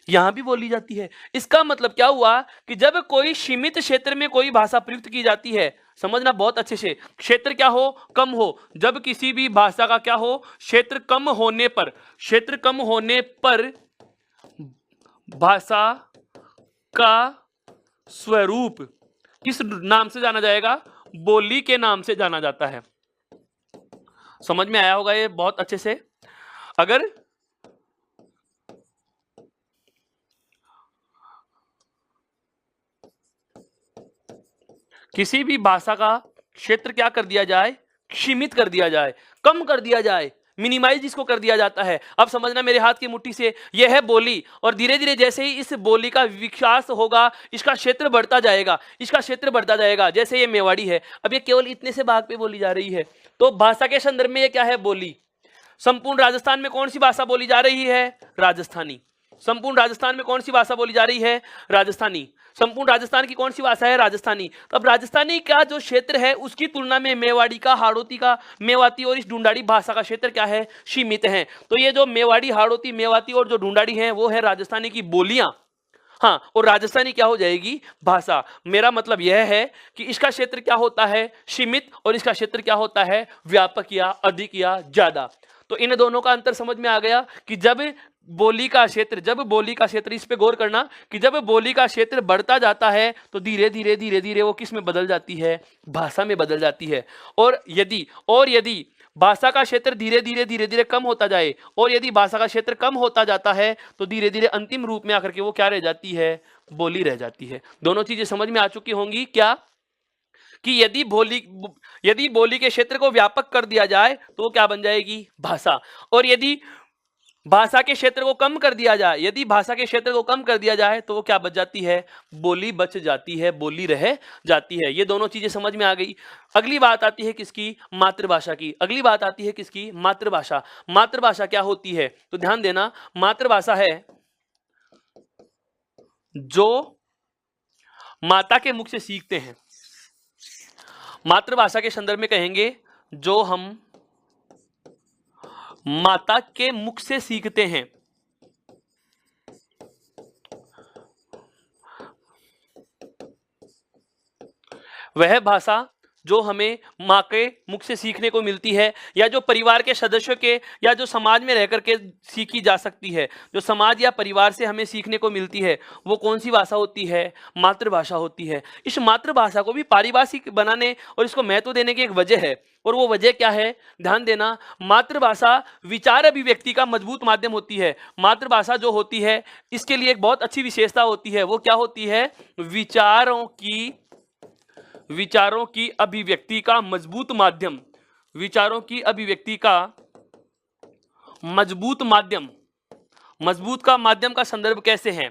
यहां भी बोली जाती है। इसका मतलब क्या हुआ कि जब कोई सीमित क्षेत्र में कोई भाषा प्रयुक्त की जाती है, समझना बहुत अच्छे से, क्षेत्र क्या हो? कम हो। जब किसी भी भाषा का क्या हो? क्षेत्र कम होने पर, क्षेत्र कम होने पर भाषा का स्वरूप किस नाम से जाना जाएगा? बोली के नाम से जाना जाता है। समझ में आया होगा ये बहुत अच्छे से। अगर किसी भी भाषा का क्षेत्र क्या कर दिया जाए? सीमित कर दिया जाए, कम कर दिया जाए, मिनिमाइज इसको कर दिया जाता है। अब समझना मेरे हाथ की मुट्ठी से, यह है बोली, और धीरे धीरे जैसे ही इस बोली का विकास होगा, इसका क्षेत्र बढ़ता जाएगा, इसका क्षेत्र बढ़ता जाएगा। जैसे ये मेवाड़ी है, अब ये केवल इतने से भाग पे बोली जा रही है, तो भाषा के संदर्भ में ये क्या है? बोली। संपूर्ण राजस्थान में कौन सी भाषा बोली जा रही है? राजस्थानी। संपूर्ण राजस्थान में कौन सी भाषा बोली जा रही है? राजस्थानी। संपूर्ण राजस्थान की कौन सी भाषा है? राजस्थानी। तो अब राजस्थानी का जो क्षेत्र है उसकी तुलना में मेवाड़ी का, हाड़ौती का, मेवाती और इस ढूंढाड़ी भाषा का क्षेत्र क्या है? सीमित है। तो ये जो मेवाड़ी, हाड़ौती, मेवाती और जो ढूंढाड़ी है वो है राजस्थानी की बोलियां। हाँ, और राजस्थानी क्या हो जाएगी? भाषा। मेरा मतलब यह है कि इसका क्षेत्र क्या होता है? सीमित, और इसका क्षेत्र क्या होता है? व्यापक या अधिक या ज्यादा। तो इन दोनों का अंतर समझ में आ गया कि जब बोली का क्षेत्र, इस पे गौर करना कि जब बोली का क्षेत्र बढ़ता जाता है तो धीरे धीरे वो किस में बदल जाती है? भाषा में बदल जाती है। और यदि भाषा का क्षेत्र धीरे धीरे कम होता जाए, और यदि भाषा का क्षेत्र कम होता जाता है तो धीरे धीरे अंतिम रूप में आकर के वो क्या रह जाती है? बोली रह जाती है। दोनों चीजें समझ में आ चुकी होंगी क्या? कि यदि बोली के क्षेत्र को व्यापक कर दिया जाए तो वो क्या बन जाएगी? भाषा। और यदि भाषा के क्षेत्र को कम कर दिया जाए, तो वो क्या बच जाती है? बोली बच जाती है, बोली रह जाती है। ये दोनों चीजें समझ में आ गई। अगली बात आती है किसकी? मातृभाषा की। मातृभाषा। मातृभाषा क्या होती है? तो ध्यान देना, मातृभाषा है जो माता के मुख से सीखते हैं। मातृभाषा के संदर्भ में कहेंगे जो हम माता के मुख से सीखते हैं। वह भाषा जो हमें माँ के मुख से सीखने को मिलती है, या जो परिवार के सदस्यों के, या जो समाज में रहकर के सीखी जा सकती है, जो समाज या परिवार से हमें सीखने को मिलती है, वो कौन सी भाषा होती है? मातृभाषा होती है। इस मातृभाषा को भी पारिभाषिक बनाने और इसको महत्व देने की एक वजह है, और वो वजह क्या है? ध्यान देना, मातृभाषा विचार अभिव्यक्ति का मजबूत माध्यम होती है। मातृभाषा जो होती है इसके लिए एक बहुत अच्छी विशेषता होती है। वो क्या होती है? विचारों की अभिव्यक्ति का मजबूत माध्यम। विचारों की अभिव्यक्ति का मजबूत माध्यम। मजबूत का माध्यम का संदर्भ कैसे है?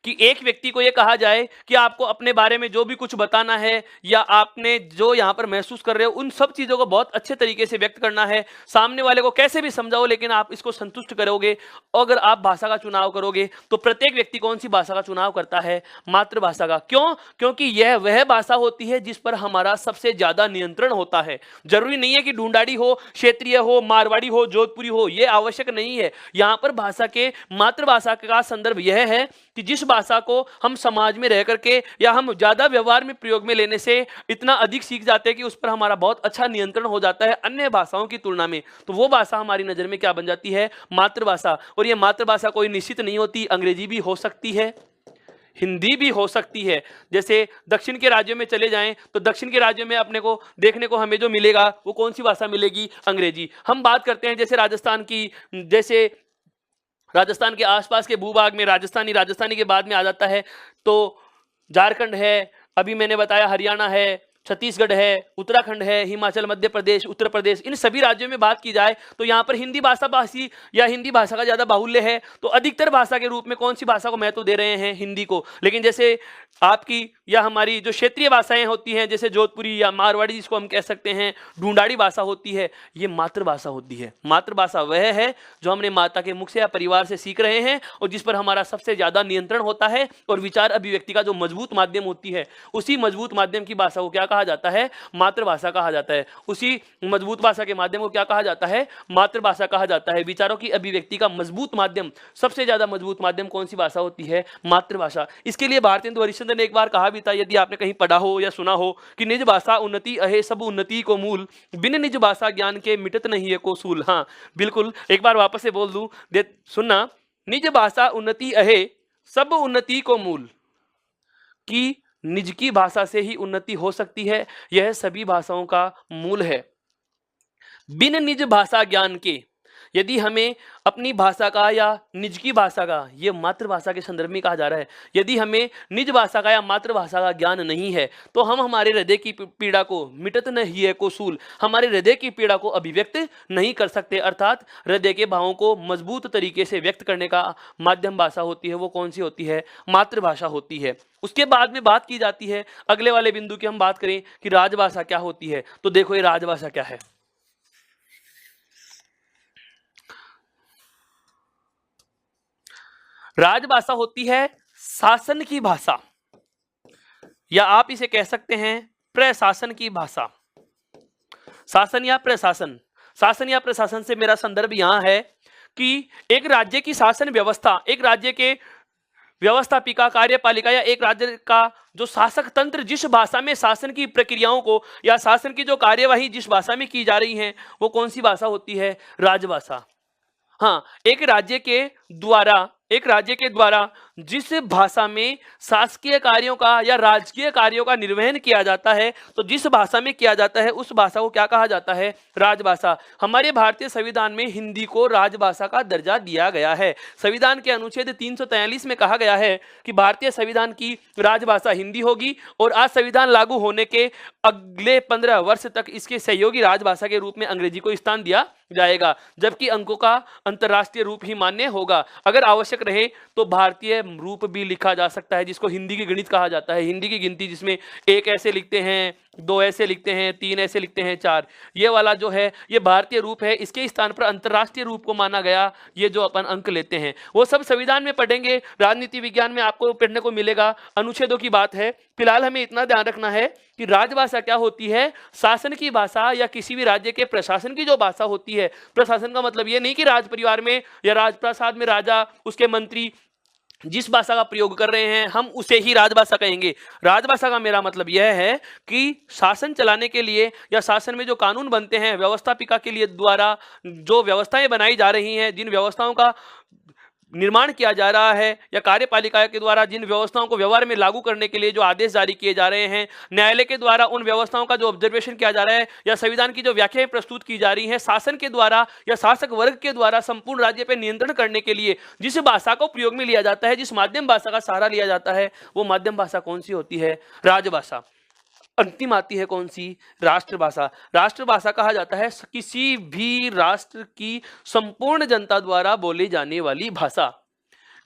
कि एक व्यक्ति को यह कहा जाए कि आपको अपने बारे में जो भी कुछ बताना है, या आपने जो यहां पर महसूस कर रहे हो, उन सब चीजों को बहुत अच्छे तरीके से व्यक्त करना है। सामने वाले को कैसे भी समझाओ, लेकिन आप इसको संतुष्ट करोगे। अगर आप भाषा का चुनाव करोगे तो प्रत्येक व्यक्ति कौन सी भाषा का चुनाव करता है? मातृभाषा का। क्यों? क्योंकि यह वह भाषा होती है जिस पर हमारा सबसे ज्यादा नियंत्रण होता है। जरूरी नहीं है कि ढूंढाड़ी हो, क्षेत्रीय हो, मारवाड़ी हो, जोधपुरी हो, यह आवश्यक नहीं है। यहां पर भाषा के, मातृभाषा का संदर्भ यह है कि जिस भाषा को हम समाज में रह करके या हम ज्यादा व्यवहार में प्रयोग में लेने से इतना अधिक सीख जाते हैं कि उस पर हमारा बहुत अच्छा नियंत्रण हो जाता है अन्य भाषाओं की तुलना में, तो वो भाषा हमारी नजर में क्या बन जाती है? मातृभाषा। और ये मातृभाषा कोई निश्चित नहीं होती, अंग्रेजी भी हो सकती है, हिंदी भी हो सकती है। जैसे दक्षिण के राज्यों में चले जाएं तो दक्षिण के राज्यों में अपने को देखने को हमें जो मिलेगा वो कौन सी भाषा मिलेगी? अंग्रेजी। हम बात करते हैं जैसे राजस्थान की, जैसे राजस्थान के आसपास के भूभाग में राजस्थानी के बाद में आ जाता है तो झारखंड है, अभी मैंने बताया हरियाणा है, छत्तीसगढ़ है, उत्तराखंड है, हिमाचल, मध्य प्रदेश, उत्तर प्रदेश, इन सभी राज्यों में बात की जाए तो यहाँ पर हिंदी भाषा भाषी या हिंदी भाषा का ज़्यादा बाहुल्य है। तो अधिकतर भाषा के रूप में कौन सी भाषा को महत्व दे रहे हैं? हिंदी को। लेकिन जैसे आपकी या हमारी जो क्षेत्रीय भाषाएं होती हैं, जैसे जोधपुरी या मारवाड़ी जिसको हम कह सकते हैं, ढूंढाड़ी भाषा होती है, ये मातृभाषा होती है। मातृभाषा वह है जो हमने माता के मुख से या परिवार से सीख रहे हैं और जिस पर हमारा सबसे ज़्यादा नियंत्रण होता है, और विचार अभिव्यक्ति का जो मजबूत माध्यम होती है, उसी मजबूत माध्यम की भाषा को क्या कहा जाता है? मातृभाषा कहा जाता है। उसी मजबूत भाषा के माध्यम को क्या कहा जाता है? मातृभाषा कहा जाता है। विचारों की अभिव्यक्ति का मजबूत माध्यम, सबसे ज्यादा मजबूत माध्यम कौन सी भाषा होती है? मातृभाषा। इसके लिए भारतेंदु हरिश्चंद्र ने एक बार कहा भी था, यदि आपने कहीं पढ़ा हो या सुना हो, कि निज भाषा उन्नति अहे सब उन्नति को मूल, बिन निज भाषा ज्ञान के मिटत नहीं है को सूल। हाँ बिल्कुल, एक बार वापस से बोल दूं, सुनना, निज भाषा उन्नति अहे सब उन्नति को मूल, कि निज की भाषा से ही उन्नति हो सकती है, यह सभी भाषाओं का मूल है। बिन निज भाषा ज्ञान के, यदि हमें अपनी भाषा का या निज की भाषा का, ये मातृभाषा के संदर्भ में कहा जा रहा है, यदि हमें निज भाषा का या मातृभाषा का ज्ञान नहीं है तो हम हमारे हृदय की पीड़ा को, मिटत न हिय को सूल, हमारे हृदय की पीड़ा को अभिव्यक्त नहीं कर सकते। अर्थात हृदय के भावों को मजबूत तरीके से व्यक्त करने का माध्यम भाषा होती है, वो कौन सी होती है? मातृभाषा होती है। उसके बाद में बात की जाती है अगले वाले बिंदु की, हम बात करें कि राजभाषा क्या होती है। तो देखो ये राजभाषा क्या है। राजभाषा होती है शासन की भाषा, या आप इसे कह सकते हैं प्रशासन की भाषा। शासन या प्रशासन, शासन या प्रशासन से मेरा संदर्भ यहां है कि एक राज्य की शासन व्यवस्था, एक राज्य के व्यवस्थापिका, कार्यपालिका या एक राज्य का जो शासक तंत्र जिस भाषा में शासन की प्रक्रियाओं को या शासन की जो कार्यवाही जिस भाषा में की जा रही है वो कौन सी भाषा होती है? राजभाषा। हाँ, एक राज्य के द्वारा जिस भाषा में शासकीय कार्यों का या राजकीय कार्यों का निर्वहन किया जाता है, तो जिस भाषा में किया जाता है उस भाषा को क्या कहा जाता है? राजभाषा। हमारे भारतीय संविधान में हिंदी को राजभाषा का दर्जा दिया गया है। संविधान के अनुच्छेद 343 में कहा गया है कि भारतीय संविधान की राजभाषा हिंदी होगी और आज संविधान लागू होने के अगले 15 वर्ष तक इसके सहयोगी राजभाषा के रूप में अंग्रेजी को स्थान दिया जाएगा, जबकि अंकों का अंतर्राष्ट्रीय रूप ही मान्य होगा। अगर आवश्यक रहे तो भारतीय रूप भी लिखा जा सकता है, जिसको हिंदी की गणित कहा जाता है। हिंदी की गिनती जिसमें 1 ऐसे लिखते हैं, 2 ऐसे लिखते हैं, 3 ऐसे लिखते हैं, 4, ये वाला जो है ये भारतीय रूप है। इसके स्थान पर अंतर्राष्ट्रीय रूप को माना गया। ये जो अपन अंक लेते हैं वो सब संविधान में पढ़ेंगे, राजनीति विज्ञान में आपको पढ़ने को मिलेगा, अनुच्छेदों की बात है। फिलहाल हमें इतना ध्यान रखना है कि राजभाषा क्या होती है? शासन की भाषा या किसी भी राज्य के प्रशासन की जो भाषा होती है। प्रशासन का मतलब ये नहीं कि राज परिवार में या राजप्रासाद में राजा, उसके मंत्री जिस भाषा का प्रयोग कर रहे हैं हम उसे ही राजभाषा कहेंगे। राजभाषा का मेरा मतलब यह है कि शासन चलाने के लिए या शासन में जो कानून बनते हैं, व्यवस्थापिका के लिए द्वारा जो व्यवस्थाएं बनाई जा रही हैं, जिन व्यवस्थाओं का निर्माण किया जा रहा है, या कार्यपालिका के द्वारा जिन व्यवस्थाओं को व्यवहार में लागू करने के लिए जो आदेश जारी किए जा रहे हैं, न्यायालय के द्वारा उन व्यवस्थाओं का जो ऑब्जर्वेशन किया जा रहा है, या संविधान की जो व्याख्याएं प्रस्तुत की जा रही हैं, शासन के द्वारा या शासक वर्ग के द्वारा संपूर्ण राज्य पर नियंत्रण करने के लिए जिस भाषा को प्रयोग में लिया जाता है, जिस माध्यम भाषा का सहारा लिया जाता है, वो माध्यम भाषा कौन सी होती है? राजभाषा। अंतिम आती है कौन सी? राष्ट्रभाषा। राष्ट्रभाषा कहा जाता है किसी भी राष्ट्र की संपूर्ण जनता द्वारा बोली जाने वाली भाषा।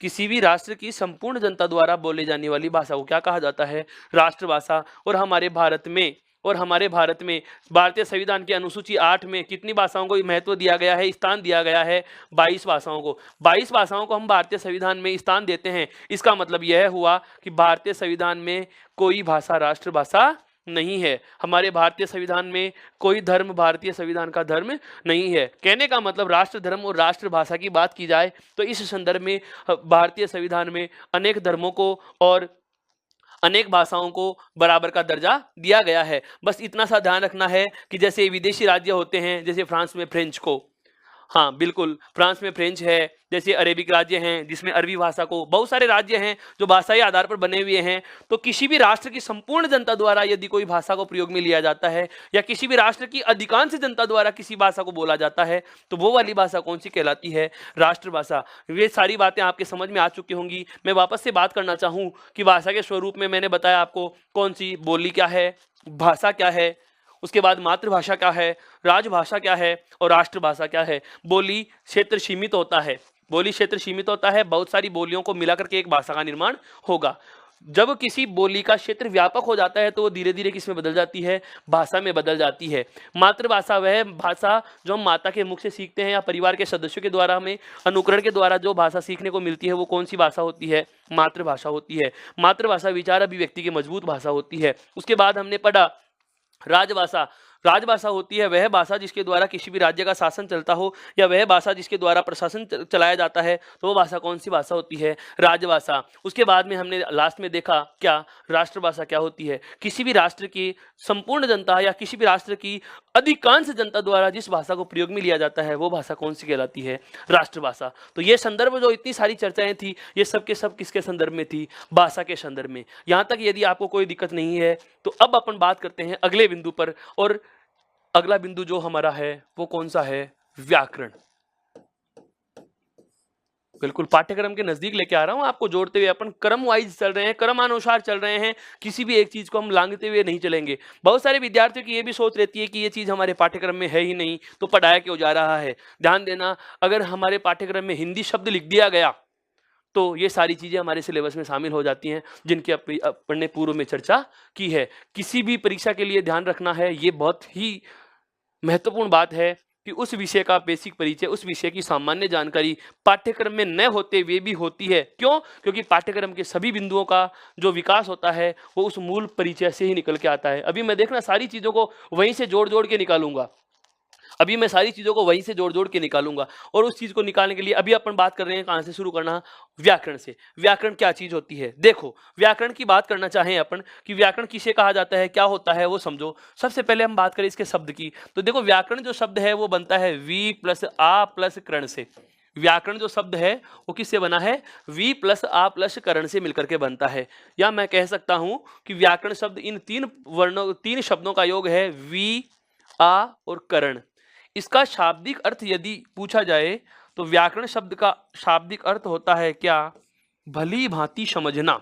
किसी भी राष्ट्र की संपूर्ण जनता द्वारा बोली जाने वाली भाषा को क्या कहा जाता है? राष्ट्रभाषा। और हमारे भारत में भारतीय संविधान की अनुसूची 8 में कितनी भाषाओं को महत्व दिया गया है, स्थान दिया गया है? 22 भाषाओं को। 22 भाषाओं को हम भारतीय संविधान में स्थान देते हैं। इसका मतलब यह हुआ कि भारतीय संविधान में कोई भाषा राष्ट्रभाषा नहीं है। हमारे भारतीय संविधान में कोई धर्म भारतीय संविधान का धर्म नहीं है। कहने का मतलब राष्ट्र धर्म और राष्ट्रभाषा की बात की जाए तो इस संदर्भ में भारतीय संविधान में अनेक धर्मों को और अनेक भाषाओं को बराबर का दर्जा दिया गया है। बस इतना सा ध्यान रखना है कि जैसे विदेशी राज्य होते हैं, जैसे फ्रांस में फ्रेंच को, हाँ बिल्कुल फ्रांस में फ्रेंच है, जैसे अरेबिक राज्य हैं जिसमें अरबी भाषा को, बहुत सारे राज्य हैं जो भाषाई आधार पर बने हुए हैं। तो किसी भी राष्ट्र की संपूर्ण जनता द्वारा यदि कोई भाषा को प्रयोग में लिया जाता है या किसी भी राष्ट्र की अधिकांश जनता द्वारा किसी भाषा को बोला जाता है तो वो वाली भाषा कौन सी कहलाती है? राष्ट्रभाषा। ये सारी बातें आपके समझ में आ चुकी होंगी। मैं वापस से बात करना चाहूँ कि भाषा के स्वरूप में मैंने बताया आपको कौन सी, बोली क्या है, भाषा क्या है, उसके बाद मातृभाषा क्या है, राजभाषा क्या है और राष्ट्रभाषा क्या है। बोली क्षेत्र सीमित होता है, बोली क्षेत्र सीमित होता है, बहुत सारी बोलियों को मिलाकर के एक भाषा का निर्माण होगा। जब किसी बोली का क्षेत्र व्यापक हो जाता है तो वो धीरे धीरे किसमें बदल जाती है? भाषा में बदल जाती है। मातृभाषा वह भाषा जो हम माता के मुख से सीखते हैं या परिवार के सदस्यों के द्वारा हमें अनुकरण के द्वारा जो भाषा सीखने को मिलती है वो कौन सी भाषा होती है? मातृभाषा होती है। मातृभाषा विचार अभिव्यक्ति की मजबूत भाषा होती है। उसके बाद हमने पढ़ा राजभाषा। राजभाषा होती है वह भाषा जिसके द्वारा किसी भी राज्य का शासन चलता हो या वह भाषा जिसके द्वारा प्रशासन चलाया जाता है, तो वो भाषा कौन सी भाषा होती है? राजभाषा। उसके बाद में हमने लास्ट में देखा क्या? राष्ट्रभाषा क्या होती है? किसी भी राष्ट्र की संपूर्ण जनता या किसी भी राष्ट्र की अधिकांश जनता द्वारा जिस भाषा को प्रयोग में लिया जाता है वो भाषा कौन सी कहलाती है? राष्ट्रभाषा। तो ये संदर्भ जो इतनी सारी चर्चाएं थी ये सब के सब किसके संदर्भ में थी? भाषा के संदर्भ में। यहाँ तक यदि आपको कोई दिक्कत नहीं है तो अब अपन बात करते हैं अगले बिंदु पर, और अगला बिंदु जो हमारा है वो कौन सा है? व्याकरण। बिल्कुल पाठ्यक्रम के नजदीक लेके आ रहा हूं आपको, जोड़ते हुए अपन क्रम वाइज चल रहे हैं, क्रमानुसार चल रहे हैं, किसी भी एक चीज को हम लांघते हुए नहीं चलेंगे। बहुत सारे विद्यार्थियों की ये भी सोच रहती है कि ये चीज हमारे पाठ्यक्रम में है ही नहीं तो पढ़ाया क्यों जा रहा है। ध्यान देना, अगर हमारे पाठ्यक्रम में हिंदी शब्द लिख दिया गया तो ये सारी चीजें हमारे सिलेबस में शामिल हो जाती हैं, जिनकी अपन ने पूर्व में चर्चा की है। किसी भी परीक्षा के लिए ध्यान रखना है, ये बहुत ही महत्वपूर्ण बात है कि उस विषय का बेसिक परिचय, उस विषय की सामान्य जानकारी पाठ्यक्रम में न होते हुए भी होती है। क्यों? क्योंकि पाठ्यक्रम के सभी बिंदुओं का जो विकास होता है वो उस मूल परिचय से ही निकल के आता है। अभी मैं देखना सारी चीजों को वहीं से जोड़ जोड़ के निकालूंगा, अभी मैं सारी चीजों को वहीं से जोड़ जोड़ के निकालूंगा। और उस चीज को निकालने के लिए अभी अपन बात कर रहे हैं कहां से शुरू करना, व्याकरण से। व्याकरण क्या चीज होती है? देखो, व्याकरण की बात करना चाहें अपन कि व्याकरण किसे कहा जाता है, क्या होता है, वो समझो। सबसे पहले हम बात करें इसके शब्द की, तो देखो व्याकरण जो शब्द है वो बनता है वी प्लस आ प्लस करण से। व्याकरण जो शब्द है वो किससे बना है? वी प्लस आ प्लस करण से मिलकर के बनता है। या मैं कह सकता हूं कि व्याकरण शब्द इन तीन शब्दों का योग है, वी, आ और करण। इसका शाब्दिक अर्थ यदि पूछा जाए तो व्याकरण शब्द का शाब्दिक अर्थ होता है क्या? भली भांति समझना।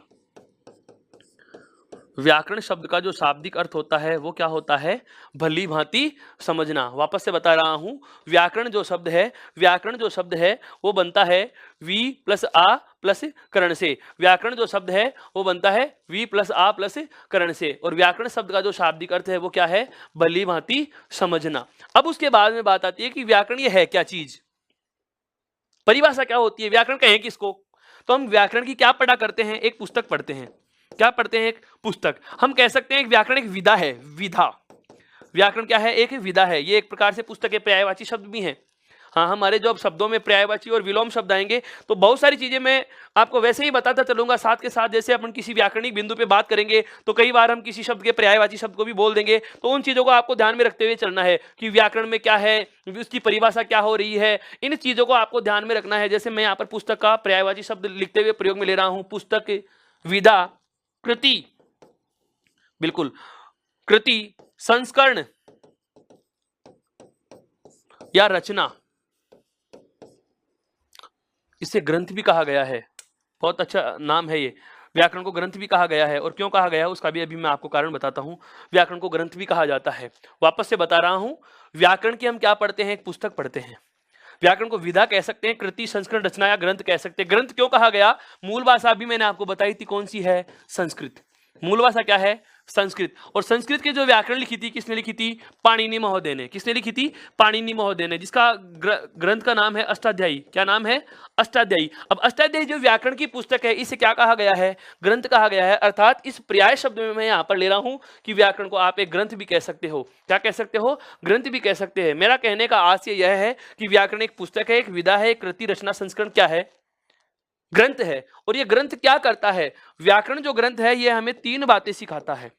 व्याकरण शब्द का जो शाब्दिक अर्थ होता है वो क्या होता है? भली भांति समझना। वापस से बता रहा हूं, व्याकरण जो शब्द है वो बनता है वी प्लस आ प्लस करण से। व्याकरण जो शब्द है वो बनता है वी प्लस आ प्लस करण से, और व्याकरण शब्द का जो शाब्दिक अर्थ है वो क्या है? भली भांति समझना। अब उसके बाद में बात आती है कि व्याकरण ये है क्या चीज, परिभाषा क्या होती है, व्याकरण कहें किसको? तो हम व्याकरण की क्या पढ़ा करते हैं? एक पुस्तक पढ़ते हैं। क्या पढ़ते हैं? एक पुस्तक। हम कह सकते हैं कि व्याकरण एक विधा है, विधा। व्याकरण क्या है? एक विधा है। ये एक प्रकार से पुस्तक के पर्यायवाची शब्द भी हैं। हाँ, हमारे जो अब शब्दों में पर्यायवाची और विलोम शब्द आएंगे तो बहुत सारी चीजें मैं आपको वैसे ही बताता चलूंगा साथ के साथ। जैसे अपन किसी व्याकरणिक बिंदु पे बात करेंगे तो कई बार हम किसी शब्द के पर्यायवाची शब्द को भी बोल देंगे, तो उन चीजों को आपको ध्यान में रखते हुए चलना है कि व्याकरण में क्या है, उसकी परिभाषा क्या हो रही है, इन चीजों को आपको ध्यान में रखना है। जैसे मैं यहाँ पर पुस्तक का पर्यायवाची शब्द लिखते हुए प्रयोग में ले रहा हूं, पुस्तक, विधा, कृति, बिल्कुल, कृति, संस्करण या रचना, इसे ग्रंथ भी कहा गया है। बहुत अच्छा नाम है ये। व्याकरण को ग्रंथ भी कहा गया है, और क्यों कहा गया है उसका भी अभी मैं आपको कारण बताता हूं। व्याकरण को ग्रंथ भी कहा जाता है। वापस से बता रहा हूं, व्याकरण की हम क्या पढ़ते हैं? एक पुस्तक पढ़ते हैं। व्याकरण को विधा कह सकते हैं, कृति, संस्करण, रचना या ग्रंथ कह सकते हैं। ग्रंथ क्यों कहा गया? मूल भाषा भी मैंने आपको बताई थी, कौन सी है? संस्कृत। मूल भाषा क्या है? संस्कृत। और संस्कृत के जो व्याकरण लिखी थी, किसने लिखी थी? पाणिनि महोदय ने। किसने लिखी थी? पाणिनि महोदय ने, जिसका ग्रंथ का नाम है अष्टाध्यायी। क्या नाम है? अष्टाध्यायी। अब अष्टाध्यायी जो व्याकरण की पुस्तक है, इसे क्या कहा गया है? ग्रंथ कहा गया है। अर्थात इस पर्याय शब्द में मैं यहाँ पर ले रहा हूं कि व्याकरण को आप एक ग्रंथ भी कह सकते हो। क्या कह सकते हो? ग्रंथ भी कह सकते हैं। मेरा कहने का आशय यह है कि व्याकरण एक पुस्तक है, एक विधा है, एक कृति, रचना, संस्करण क्या है? ग्रंथ है। और ये ग्रंथ क्या करता है? व्याकरण जो ग्रंथ है ये हमें तीन बातें सिखाता है।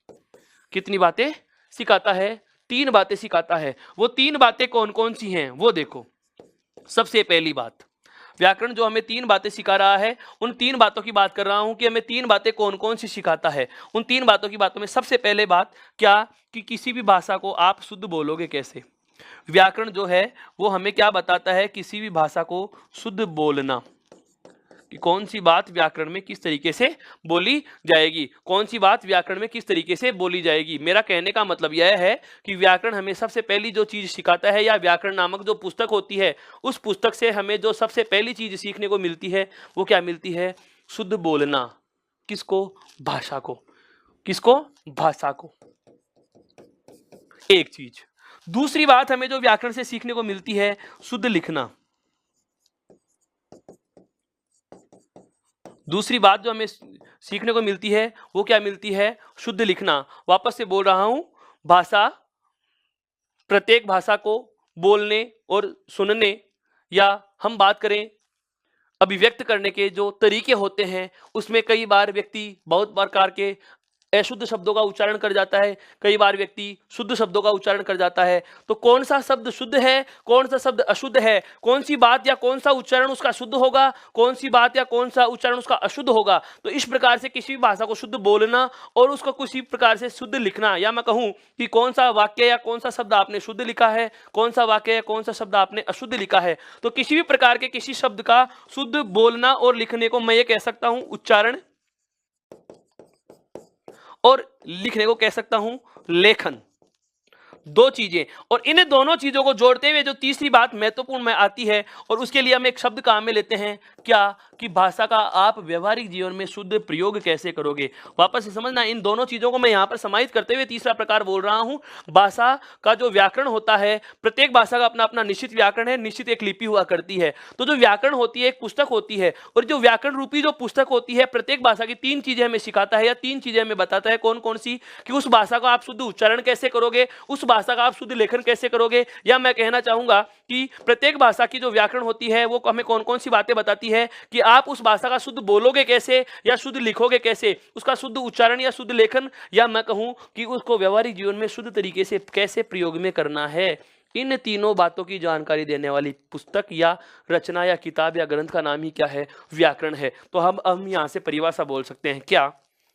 कितनी बातें सिखाता है? तीन बातें सिखाता है। वो तीन बातें कौन कौन सी हैं वो देखो। सबसे पहली बात, व्याकरण जो हमें तीन बातें सिखा रहा है, उन तीन बातों की बात कर रहा हूं कि हमें तीन बातें कौन कौन सी सिखाता है। उन तीन बातों की बातों में सबसे पहले बात क्या, कि किसी भी भाषा को आप शुद्ध बोलोगे कैसे। व्याकरण जो है वो हमें क्या बताता है? किसी भी भाषा को शुद्ध बोलना, कि कौन सी बात व्याकरण में किस तरीके से बोली जाएगी, कौन सी बात व्याकरण में किस तरीके से बोली जाएगी। मेरा कहने का मतलब यह है कि व्याकरण हमें सबसे पहली जो चीज सिखाता है, या व्याकरण नामक जो पुस्तक होती है, उस पुस्तक से हमें जो सबसे पहली चीज सीखने को मिलती है वो क्या मिलती है? शुद्ध बोलना। किसको? भाषा को। किसको? भाषा को। एक चीज। दूसरी बात हमें जो व्याकरण से सीखने को मिलती है, शुद्ध लिखना। दूसरी बात जो हमें सीखने को मिलती है वो क्या मिलती है? शुद्ध लिखना। वापस से बोल रहा हूं, भाषा, प्रत्येक भाषा को बोलने और सुनने, या हम बात करें अभिव्यक्त करने के जो तरीके होते हैं, उसमें कई बार व्यक्ति बहुत प्रकार के अशुद्ध शब्दों का उच्चारण कर जाता है, कई बार व्यक्ति शुद्ध शब्दों का उच्चारण कर जाता है। तो कौन सा शब्द शुद्ध है, कौन सा शब्द अशुद्ध है, कौन सी बात या कौन सा उच्चारण उसका शुद्ध होगा, कौन सी बात या कौन सा उच्चारण उसका अशुद्ध होगा। तो इस प्रकार से किसी भी भाषा को शुद्ध बोलना और उसको किसी प्रकार से शुद्ध लिखना, या मैं कहूं कि कौन सा वाक्य या कौन सा शब्द आपने शुद्ध लिखा है, कौन सा वाक्य या कौन सा शब्द आपने अशुद्ध लिखा है। तो किसी भी प्रकार के किसी शब्द का शुद्ध बोलना और लिखने को मैं ये कह सकता हूं उच्चारण, और लिखने को कह सकता हूं लेखन। दो चीजें, और इन दोनों चीजों को जोड़ते हुए जो तीसरी बात महत्वपूर्ण में आती है, और उसके लिए हम एक शब्द काम में लेते हैं, क्या कि भाषा का आप व्यवहारिक जीवन में शुद्ध प्रयोग कैसे करोगे। वापस से समझना, इन दोनों चीजों को मैं यहां पर समाहित करते हुए तीसरा प्रकार बोल रहा हूं। भाषा का जो व्याकरण होता है, प्रत्येक भाषा का अपना अपना निश्चित व्याकरण है, निश्चित एक लिपि हुआ करती है। तो जो व्याकरण होती है एक पुस्तक होती है, और जो व्याकरण रूपी जो पुस्तक होती है प्रत्येक भाषा की तीन चीजें हमें सिखाता है, या तीन चीजें हमें बताता है। कौन कौन सी? कि उस भाषा का आप शुद्ध उच्चारण कैसे करोगे, उस भाषा का आप शुद्ध लेखन कैसे करोगे, या मैं कहना चाहूंगा कि प्रत्येक भाषा की जो व्याकरण होती है वो हमें कौन कौन सी बातें बताती है कि आप उस भाषा का शुद्ध बोलोगे कैसे या शुद्ध लिखोगे कैसे, उसका शुद्ध उच्चारण या शुद्ध लेखन, या मैं कहूं कि उसको व्यवहारिक जीवन में शुद्ध तरीके से कैसे प्रयोग में करना है। इन तीनों बातों की जानकारी देने वाली पुस्तक या रचना या किताब या ग्रंथ का नाम ही क्या है? व्याकरण है। तो हम यहाँ से परिभाषा बोल सकते हैं क्या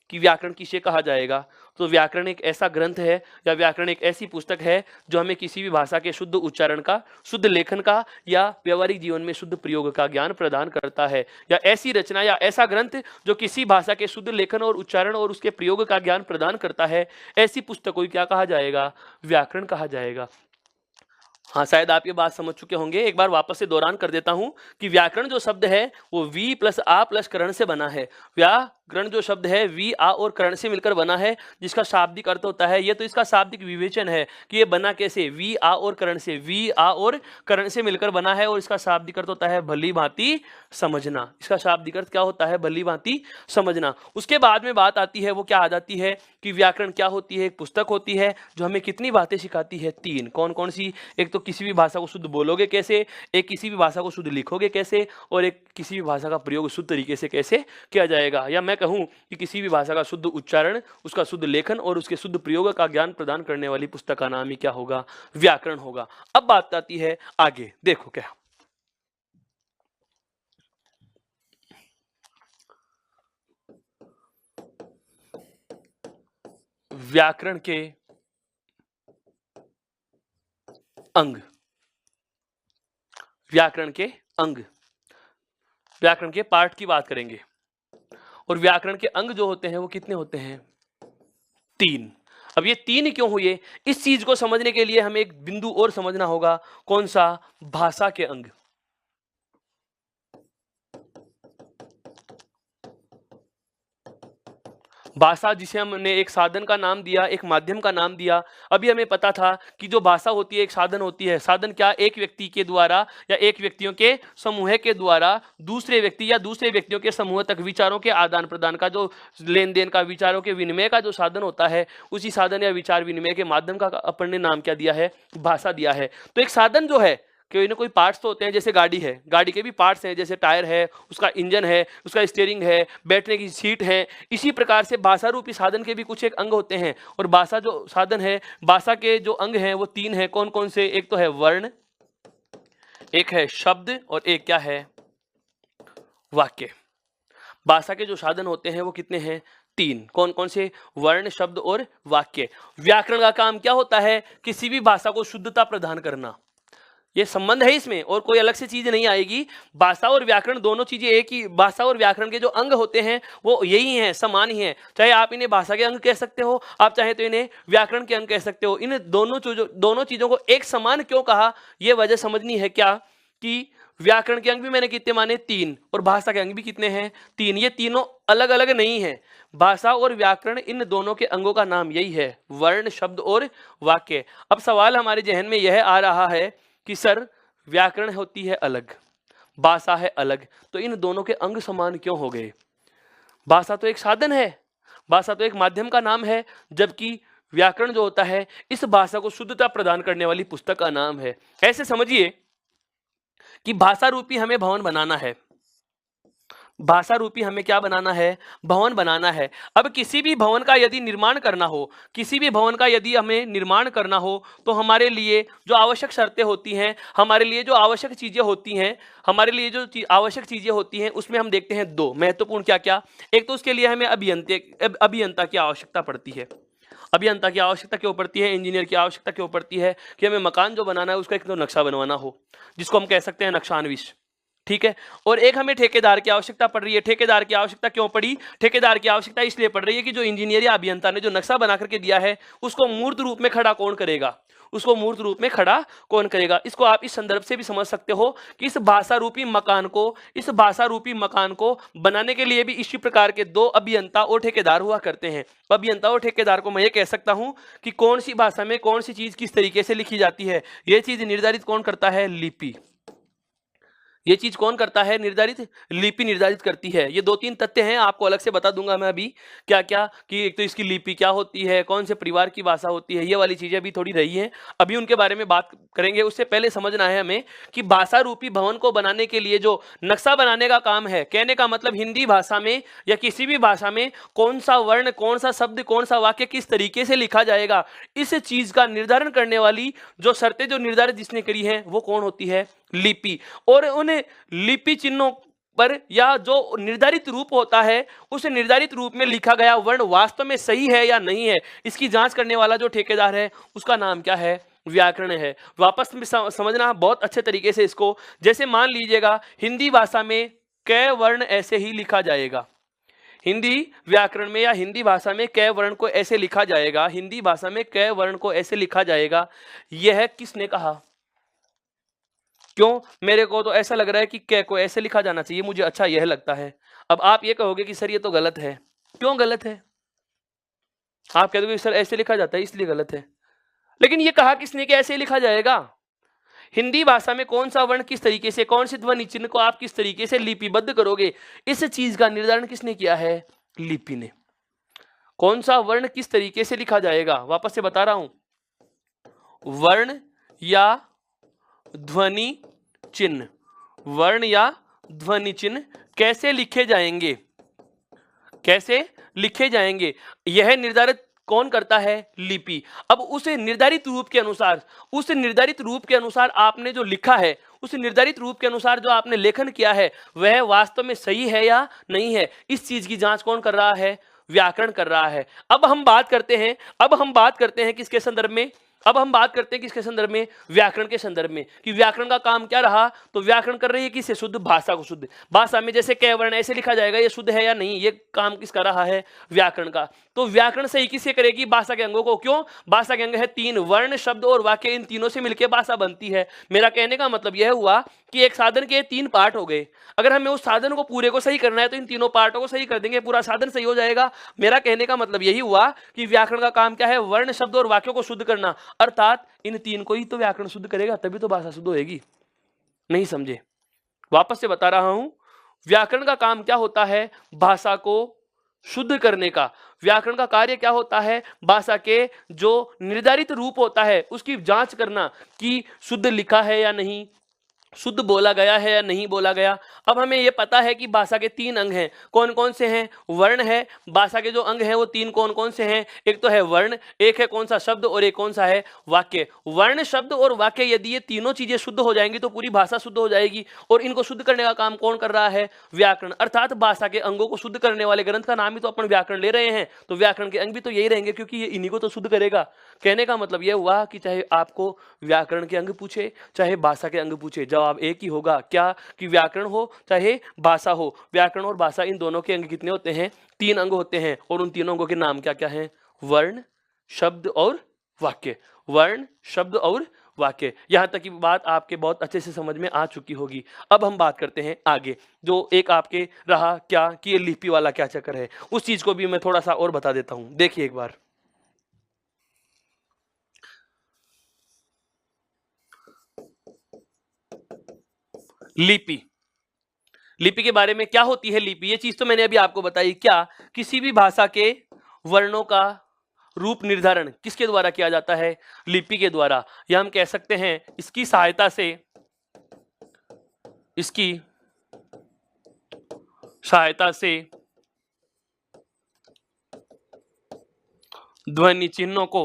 कि व्याकरण किसे कहा जाएगा? तो व्याकरण एक ऐसा ग्रंथ है या व्याकरण एक ऐसी पुस्तक है जो हमें किसी भी भाषा के शुद्ध उच्चारण का, शुद्ध लेखन का या व्यवहारिक जीवन में शुद्ध प्रयोग का ज्ञान प्रदान करता है, या ऐसी रचना या ऐसा ग्रंथ जो किसी भाषा के शुद्ध लेखन और उच्चारण और उसके प्रयोग का ज्ञान प्रदान करता है, ऐसी पुस्तक को क्या कहा जाएगा? व्याकरण कहा जाएगा। हाँ, शायद आप ये बात समझ चुके होंगे। एक बार वापस से दोहरान कर देता हूं कि व्याकरण जो शब्द है वो वी प्लस आ प्लस करण से बना है। व्याकरण जो शब्द है वी आ और करण से मिलकर बना है, जिसका शाब्दिक अर्थ होता है, ये तो इसका शाब्दिक विवेचन है कि ये बना कैसे, वी आ और करण से, वी आ और करण से मिलकर बना है, और इसका शाब्दिक अर्थ होता है भली भांति समझना। इसका शाब्दिक अर्थ क्या होता है? भली भांति समझना। उसके बाद में बात आती है, वो क्या आ जाती है कि व्याकरण क्या होती है? एक पुस्तक होती है जो हमें कितनी बातें सिखाती है? तीन। कौन कौन सी? एक तो किसी भी भाषा को शुद्ध बोलोगे कैसे, एक किसी भी भाषा को शुद्ध लिखोगे कैसे, और एक किसी भी भाषा का प्रयोग शुद्ध तरीके से कैसे किया जाएगा, या मैं कहूं कि किसी भी भाषा का शुद्ध उच्चारण, उसका शुद्ध लेखन और उसके शुद्ध प्रयोग का ज्ञान प्रदान करने वाली पुस्तक का नाम ही क्या होगा? व्याकरण होगा। अब बात आती है आगे, देखो क्या व्याकरण के अंग, व्याकरण के अंग, व्याकरण के पार्ट की बात करेंगे। और व्याकरण के अंग जो होते हैं वो कितने होते हैं? तीन। अब ये तीन क्यों हुए, इस चीज को समझने के लिए हमें एक बिंदु और समझना होगा। कौन सा? भाषा के अंग। भाषा जिसे हमने एक साधन का नाम दिया, एक माध्यम का नाम दिया। अभी हमें पता था कि जो भाषा होती है एक साधन होती है। साधन क्या? एक व्यक्ति के द्वारा या एक व्यक्तियों के समूह के द्वारा दूसरे व्यक्ति या दूसरे व्यक्तियों के समूह तक विचारों के आदान प्रदान का, जो लेन देन का, विचारों के विनिमय का जो साधन होता है, उसी साधन या विचार विनिमय के माध्यम का अपन ने नाम क्या दिया है? भाषा दिया है। तो एक साधन जो है, कोई ना कोई पार्ट्स तो होते हैं, जैसे गाड़ी है, गाड़ी के भी पार्ट्स हैं, जैसे टायर है, उसका इंजन है, उसका स्टीयरिंग है, बैठने की सीट है। इसी प्रकार से भाषा रूपी साधन के भी कुछ एक अंग होते हैं। और भाषा जो साधन है, भाषा के जो अंग हैं वो तीन हैं। कौन कौन से? एक तो है वर्ण, एक है शब्द, और एक क्या है? वाक्य। भाषा के जो साधन होते हैं वो कितने हैं? तीन। कौन कौन से? वर्ण, शब्द और वाक्य। व्याकरण का काम क्या होता है? किसी भी भाषा को शुद्धता प्रदान करना। ये संबंध है इसमें, और कोई अलग से चीज नहीं आएगी। भाषा और व्याकरण दोनों चीजें एक ही। भाषा और व्याकरण के जो अंग होते हैं वो यही हैं, समान ही हैं। चाहे आप इन्हें भाषा के अंग कह सकते हो, आप चाहे तो इन्हें व्याकरण के अंग कह सकते हो। इन दोनों चीजों को एक समान क्यों कहा, ये वजह समझनी है क्या कि व्याकरण के अंग भी मैंने कितने माने? तीन। और भाषा के अंग भी कितने हैं? तीन। ये तीनों अलग अलग नहीं है। भाषा और व्याकरण, इन दोनों के अंगों का नाम यही है, वर्ण, शब्द और वाक्य। अब सवाल हमारे जहन में यह आ रहा है कि सर, व्याकरण होती है अलग, भाषा है अलग, तो इन दोनों के अंग समान क्यों हो गए? भाषा तो एक साधन है, भाषा तो एक माध्यम का नाम है, जबकि व्याकरण जो होता है इस भाषा को शुद्धता प्रदान करने वाली पुस्तक का नाम है। ऐसे समझिए कि भाषा रूपी हमें भवन बनाना है। भाषा रूपी हमें क्या बनाना है, भवन बनाना है। अब किसी भी भवन का यदि निर्माण करना हो, किसी भी भवन का यदि हमें निर्माण करना हो, तो हमारे लिए जो आवश्यक शर्तें होती हैं, हमारे लिए जो आवश्यक चीजें होती हैं, हमारे लिए जो आवश्यक चीजें होती हैं, उसमें हम देखते हैं दो महत्वपूर्ण। क्या क्या? एक तो उसके लिए हमें अभियंता की आवश्यकता पड़ती है। अभियंता की आवश्यकता क्यों पड़ती है, इंजीनियर की आवश्यकता क्यों पड़ती है? कि हमें मकान जो बनाना है उसका एक तो नक्शा बनवाना हो, जिसको हम कह सकते हैं नक्शानविश। ठीक है। और एक हमें ठेकेदार की आवश्यकता पड़ रही है। ठेकेदार की आवश्यकता क्यों पड़ी? ठेकेदार की आवश्यकता इसलिए पड़ रही है कि जो इंजीनियर या अभियंता ने जो नक्शा बना करके दिया है, उसको मूर्त रूप में खड़ा कौन करेगा, उसको मूर्त रूप में खड़ा कौन करेगा। इसको आप इस संदर्भ से भी समझ सकते हो कि इस भाषा रूपी मकान को बनाने के लिए भी इसी प्रकार के दो अभियंता और ठेकेदार हुआ करते हैं। अभियंता और ठेकेदार को मैं ये कह सकता हूं कि कौन सी भाषा में कौन सी चीज किस तरीके से लिखी जाती है, ये चीज निर्धारित कौन करता है? लिपि। ये चीज कौन करता है? निर्धारित लिपि निर्धारित करती है। ये दो तीन तथ्य हैं, आपको अलग से बता दूंगा मैं अभी क्या क्या, कि एक तो इसकी लिपि क्या होती है, कौन से परिवार की भाषा होती है, ये वाली चीजें अभी थोड़ी रही हैं, अभी उनके बारे में बात करेंगे। उससे पहले समझना है हमें कि भाषा रूपी भवन को बनाने के लिए जो नक्शा बनाने का काम है, कहने का मतलब हिंदी भाषा में या किसी भी भाषा में कौन सा वर्ण, कौन सा शब्द, कौन सा वाक्य किस तरीके से लिखा जाएगा, इस चीज का निर्धारण करने वाली जो शर्तें जो निर्धारित जिसने करी है वो कौन होती है? लिपि। और उन लिपि चिन्हों पर या जो निर्धारित रूप होता है, उस निर्धारित रूप में लिखा गया वर्ण वास्तव में सही है या नहीं है, इसकी जांच करने वाला जो ठेकेदार है उसका नाम क्या है? व्याकरण है। वापस में समझना बहुत अच्छे तरीके से इसको। जैसे मान लीजिएगा हिंदी भाषा में क वर्ण ऐसे ही लिखा जाएगा, हिंदी व्याकरण में या हिंदी भाषा में क वर्ण को ऐसे लिखा जाएगा, हिंदी भाषा में क वर्ण को ऐसे लिखा जाएगा, यह किसने कहा? क्यों? मेरे को तो ऐसा लग रहा है कि क को ऐसे लिखा जाना चाहिए, मुझे अच्छा यह लगता है। अब आप ये कहोगे कि सर ये तो गलत है। क्यों गलत है? आप कह दोगे सर ऐसे लिखा जाता है इसलिए गलत है। लेकिन ये कहा किसने कि ऐसे लिखा जाएगा? हिंदी भाषा में कौन सा वर्ण किस तरीके से, कौन से ध्वनि चिन्ह को आप किस तरीके से लिपिबद्ध करोगे, इस चीज का निर्धारण किसने किया है? लिपि ने। कौन सा वर्ण किस तरीके से लिखा जाएगा, वापस से बता रहा हूं, वर्ण या ध्वनि चिन्ह, वर्ण या ध्वनि चिन्ह कैसे लिखे जाएंगे, कैसे लिखे जाएंगे, यह निर्धारित कौन करता है? लिपि। अब उस निर्धारित रूप के अनुसार, उस निर्धारित रूप के अनुसार आपने जो लिखा है, उस निर्धारित रूप के अनुसार जो आपने लेखन किया है, वह वास्तव में सही है या नहीं है, इस चीज की जांच कौन कर रहा है? व्याकरण कर रहा है। अब हम बात करते हैं किसके संदर्भ में? अब हम बात करते हैं किसके संदर्भ में? व्याकरण के संदर्भ में। कि व्याकरण का काम क्या रहा? तो व्याकरण कर रही है किसे? शुद्ध भाषा को शुद्ध। भाषा में जैसे क वर्ण ऐसे लिखा जाएगा, ये शुद्ध है या नहीं, ये काम किसका रहा है? व्याकरण का। तो व्याकरण सही किससे करेगी? भाषा के अंगों को। क्यों? भाषा के अंग है तीन, वर्ण, शब्द और वाक्य, इन तीनों से मिलकर भाषा बनती है। मेरा कहने का मतलब यह हुआ कि एक साधन के तीन पार्ट हो गए, अगर हमें उस साधन को पूरे को सही करना है तो इन तीनों पार्टों को सही कर देंगे, पूरा साधन सही हो जाएगा। मेरा कहने का मतलब यही हुआ कि व्याकरण का काम क्या है? वर्ण, शब्द और वाक्यों को शुद्ध करना, अर्थात इन तीन को ही तो व्याकरण शुद्ध करेगा, तभी तो भाषा शुद्ध होगी। नहीं समझे? वापस से बता रहा हूं, व्याकरण का काम क्या होता है? भाषा को शुद्ध करने का। व्याकरण का कार्य क्या होता है? भाषा के जो निर्धारित रूप होता है उसकी जांच करना कि शुद्ध लिखा है या नहीं, शुद्ध बोला गया है या नहीं बोला गया। अब हमें यह पता है कि भाषा के तीन अंग हैं। कौन कौन से हैं? वर्ण है। भाषा के जो अंग हैं वो तीन कौन कौन से हैं? एक तो है वर्ण, एक है कौन सा? शब्द, और एक कौन सा है? वाक्य। वर्ण, शब्द और वाक्य, यदि ये तीनों चीजें शुद्ध हो जाएंगी तो पूरी भाषा शुद्ध हो जाएगी। और इनको शुद्ध करने का काम कौन कर रहा है? व्याकरण। अर्थात भाषा के अंगों को शुद्ध करने वाले ग्रंथ का नाम ही तो अपन व्याकरण ले रहे हैं, तो व्याकरण के अंग भी तो यही रहेंगे, क्योंकि ये इन्हीं को तो शुद्ध करेगा। कहने का मतलब यह हुआ कि चाहे आपको व्याकरण के अंग पूछे, चाहे भाषा के अंग पूछे, जवाब एक ही होगा। क्या? कि व्याकरण हो चाहे भाषा हो, व्याकरण और भाषा इन दोनों के अंग कितने होते हैं? तीन अंग होते हैं। और उन तीनों अंगों के नाम क्या क्या हैं? वर्ण, शब्द और वाक्य। वर्ण, शब्द और वाक्य। यहां तक की बात आपके बहुत अच्छे से समझ में आ चुकी होगी। अब हम बात करते हैं आगे, जो एक आपके रहा क्या कि ये लिपि वाला क्या चक्कर है, उस चीज को भी मैं थोड़ा सा और बता देता हूं। देखिए एक बार, लिपि, लिपि के बारे में क्या होती है लिपि, ये चीज तो मैंने अभी आपको बताई। क्या? किसी भी भाषा के वर्णों का रूप निर्धारण किसके द्वारा किया जाता है? लिपि के द्वारा। या हम कह सकते हैं इसकी सहायता से, इसकी सहायता से ध्वनि चिन्हों को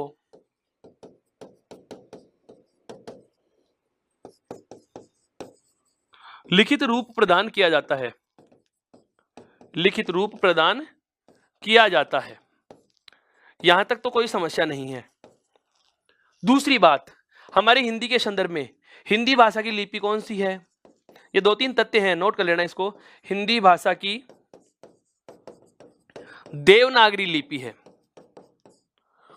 लिखित रूप प्रदान किया जाता है। लिखित रूप प्रदान किया जाता है। यहां तक तो कोई समस्या नहीं है। दूसरी बात, हमारे हिंदी के संदर्भ में हिंदी भाषा की लिपि कौन सी है? ये 2-3 तथ्य हैं, नोट कर लेना इसको। हिंदी भाषा की देवनागरी लिपि है।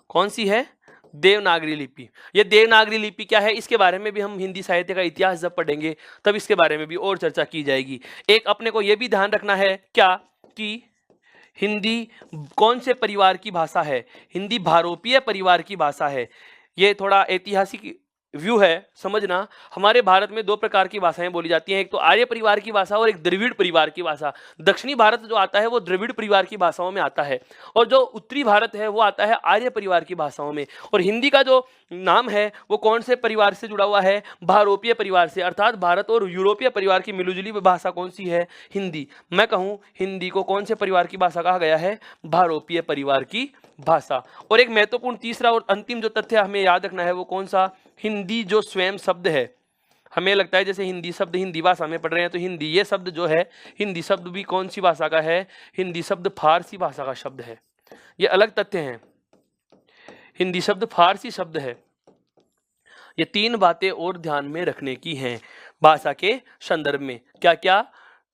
कौन सी है? देवनागरी लिपि। ये देवनागरी लिपि क्या है, इसके बारे में भी हम हिंदी साहित्य का इतिहास जब पढ़ेंगे तब इसके बारे में भी और चर्चा की जाएगी। एक अपने को यह भी ध्यान रखना है क्या कि हिंदी कौन से परिवार की भाषा है? हिंदी भारोपीय परिवार की भाषा है। ये थोड़ा ऐतिहासिक व्यू है, समझना। हमारे भारत में 2 प्रकार की भाषाएं बोली जाती हैं, एक तो आर्य परिवार की भाषा और एक द्रविड़ परिवार की भाषा। दक्षिणी भारत जो आता है वो द्रविड़ परिवार की भाषाओं में आता है, और जो उत्तरी भारत है वो आता है आर्य परिवार की भाषाओं में। और हिंदी का जो नाम है वो कौन से परिवार से जुड़ा हुआ है? भारोपीय परिवार से, अर्थात भारत और यूरोपीय परिवार की मिलजुली भाषा कौन सी है? हिंदी। मैं कहूँ हिंदी को कौन से परिवार की भाषा कहा गया है? भारोपीय परिवार की भाषा। और एक महत्वपूर्ण तीसरा और अंतिम जो तथ्य हमें याद रखना है वो कौन सा? हिंदी जो स्वयं शब्द है, हमें लगता है जैसे हिंदी शब्द हिंदी भाषा में पढ़ रहे हैं तो हिंदी, ये शब्द जो है हिंदी शब्द भी कौन सी भाषा का है? हिंदी शब्द फारसी भाषा का शब्द है। ये अलग तथ्य हैं। हिंदी शब्द फारसी शब्द है। ये 3 बातें और ध्यान में रखने की हैं भाषा के संदर्भ में। क्या क्या?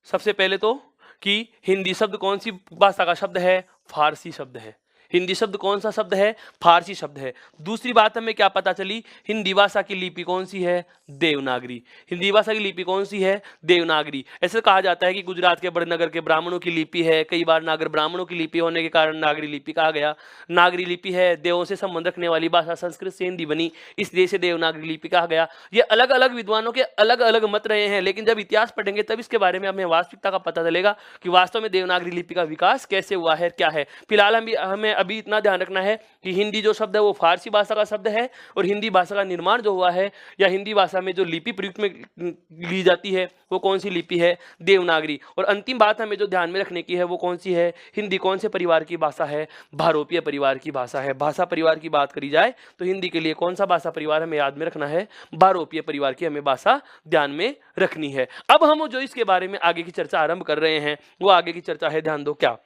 सबसे पहले तो कि हिंदी शब्द कौन सी भाषा का शब्द है? फारसी शब्द है। हिंदी शब्द कौन सा शब्द है? फारसी शब्द है। दूसरी बात हमें क्या पता चली? हिंदी भाषा की लिपि कौन सी है? देवनागरी। हिंदी भाषा की लिपि कौन सी है? देवनागरी। ऐसे कहा जाता है कि गुजरात के बड़नगर के ब्राह्मणों की लिपि है, कई बार नागर ब्राह्मणों की लिपि होने के कारण नागरी लिपि कहा गया। नागरी लिपि है, देवों से संबंध रखने वाली भाषा, संस्कृत से हिंदी बनी, इसलिए से देवनागरी लिपि कहा गया। ये अलग अलग विद्वानों के अलग अलग मत रहे हैं, लेकिन जब इतिहास पढ़ेंगे तब इसके बारे में हमें वास्तविकता का पता चलेगा कि वास्तव में देवनागरी लिपि का विकास कैसे हुआ है, क्या है। फिलहाल हमें अभी इतना ध्यान रखना है कि हिंदी जो शब्द है वो फारसी भाषा का शब्द है, और हिंदी भाषा का निर्माण जो हुआ है या हिंदी भाषा में जो लिपि प्रयुक्त में ली जाती है वो कौन सी लिपि है? देवनागरी। और अंतिम बात हमें जो ध्यान में रखने की है वो कौन सी है? हिंदी कौन से परिवार की भाषा है? भारोपीय परिवार की भाषा है। भाषा परिवार की बात करी जाए तो हिंदी के लिए कौन सा भाषा परिवार हमें याद में रखना है? भारोपीय परिवार की हमें भाषा ध्यान में रखनी है। अब हम जो इसके बारे में आगे की चर्चा आरंभ कर रहे हैं वो आगे की चर्चा है, ध्यान दो, क्या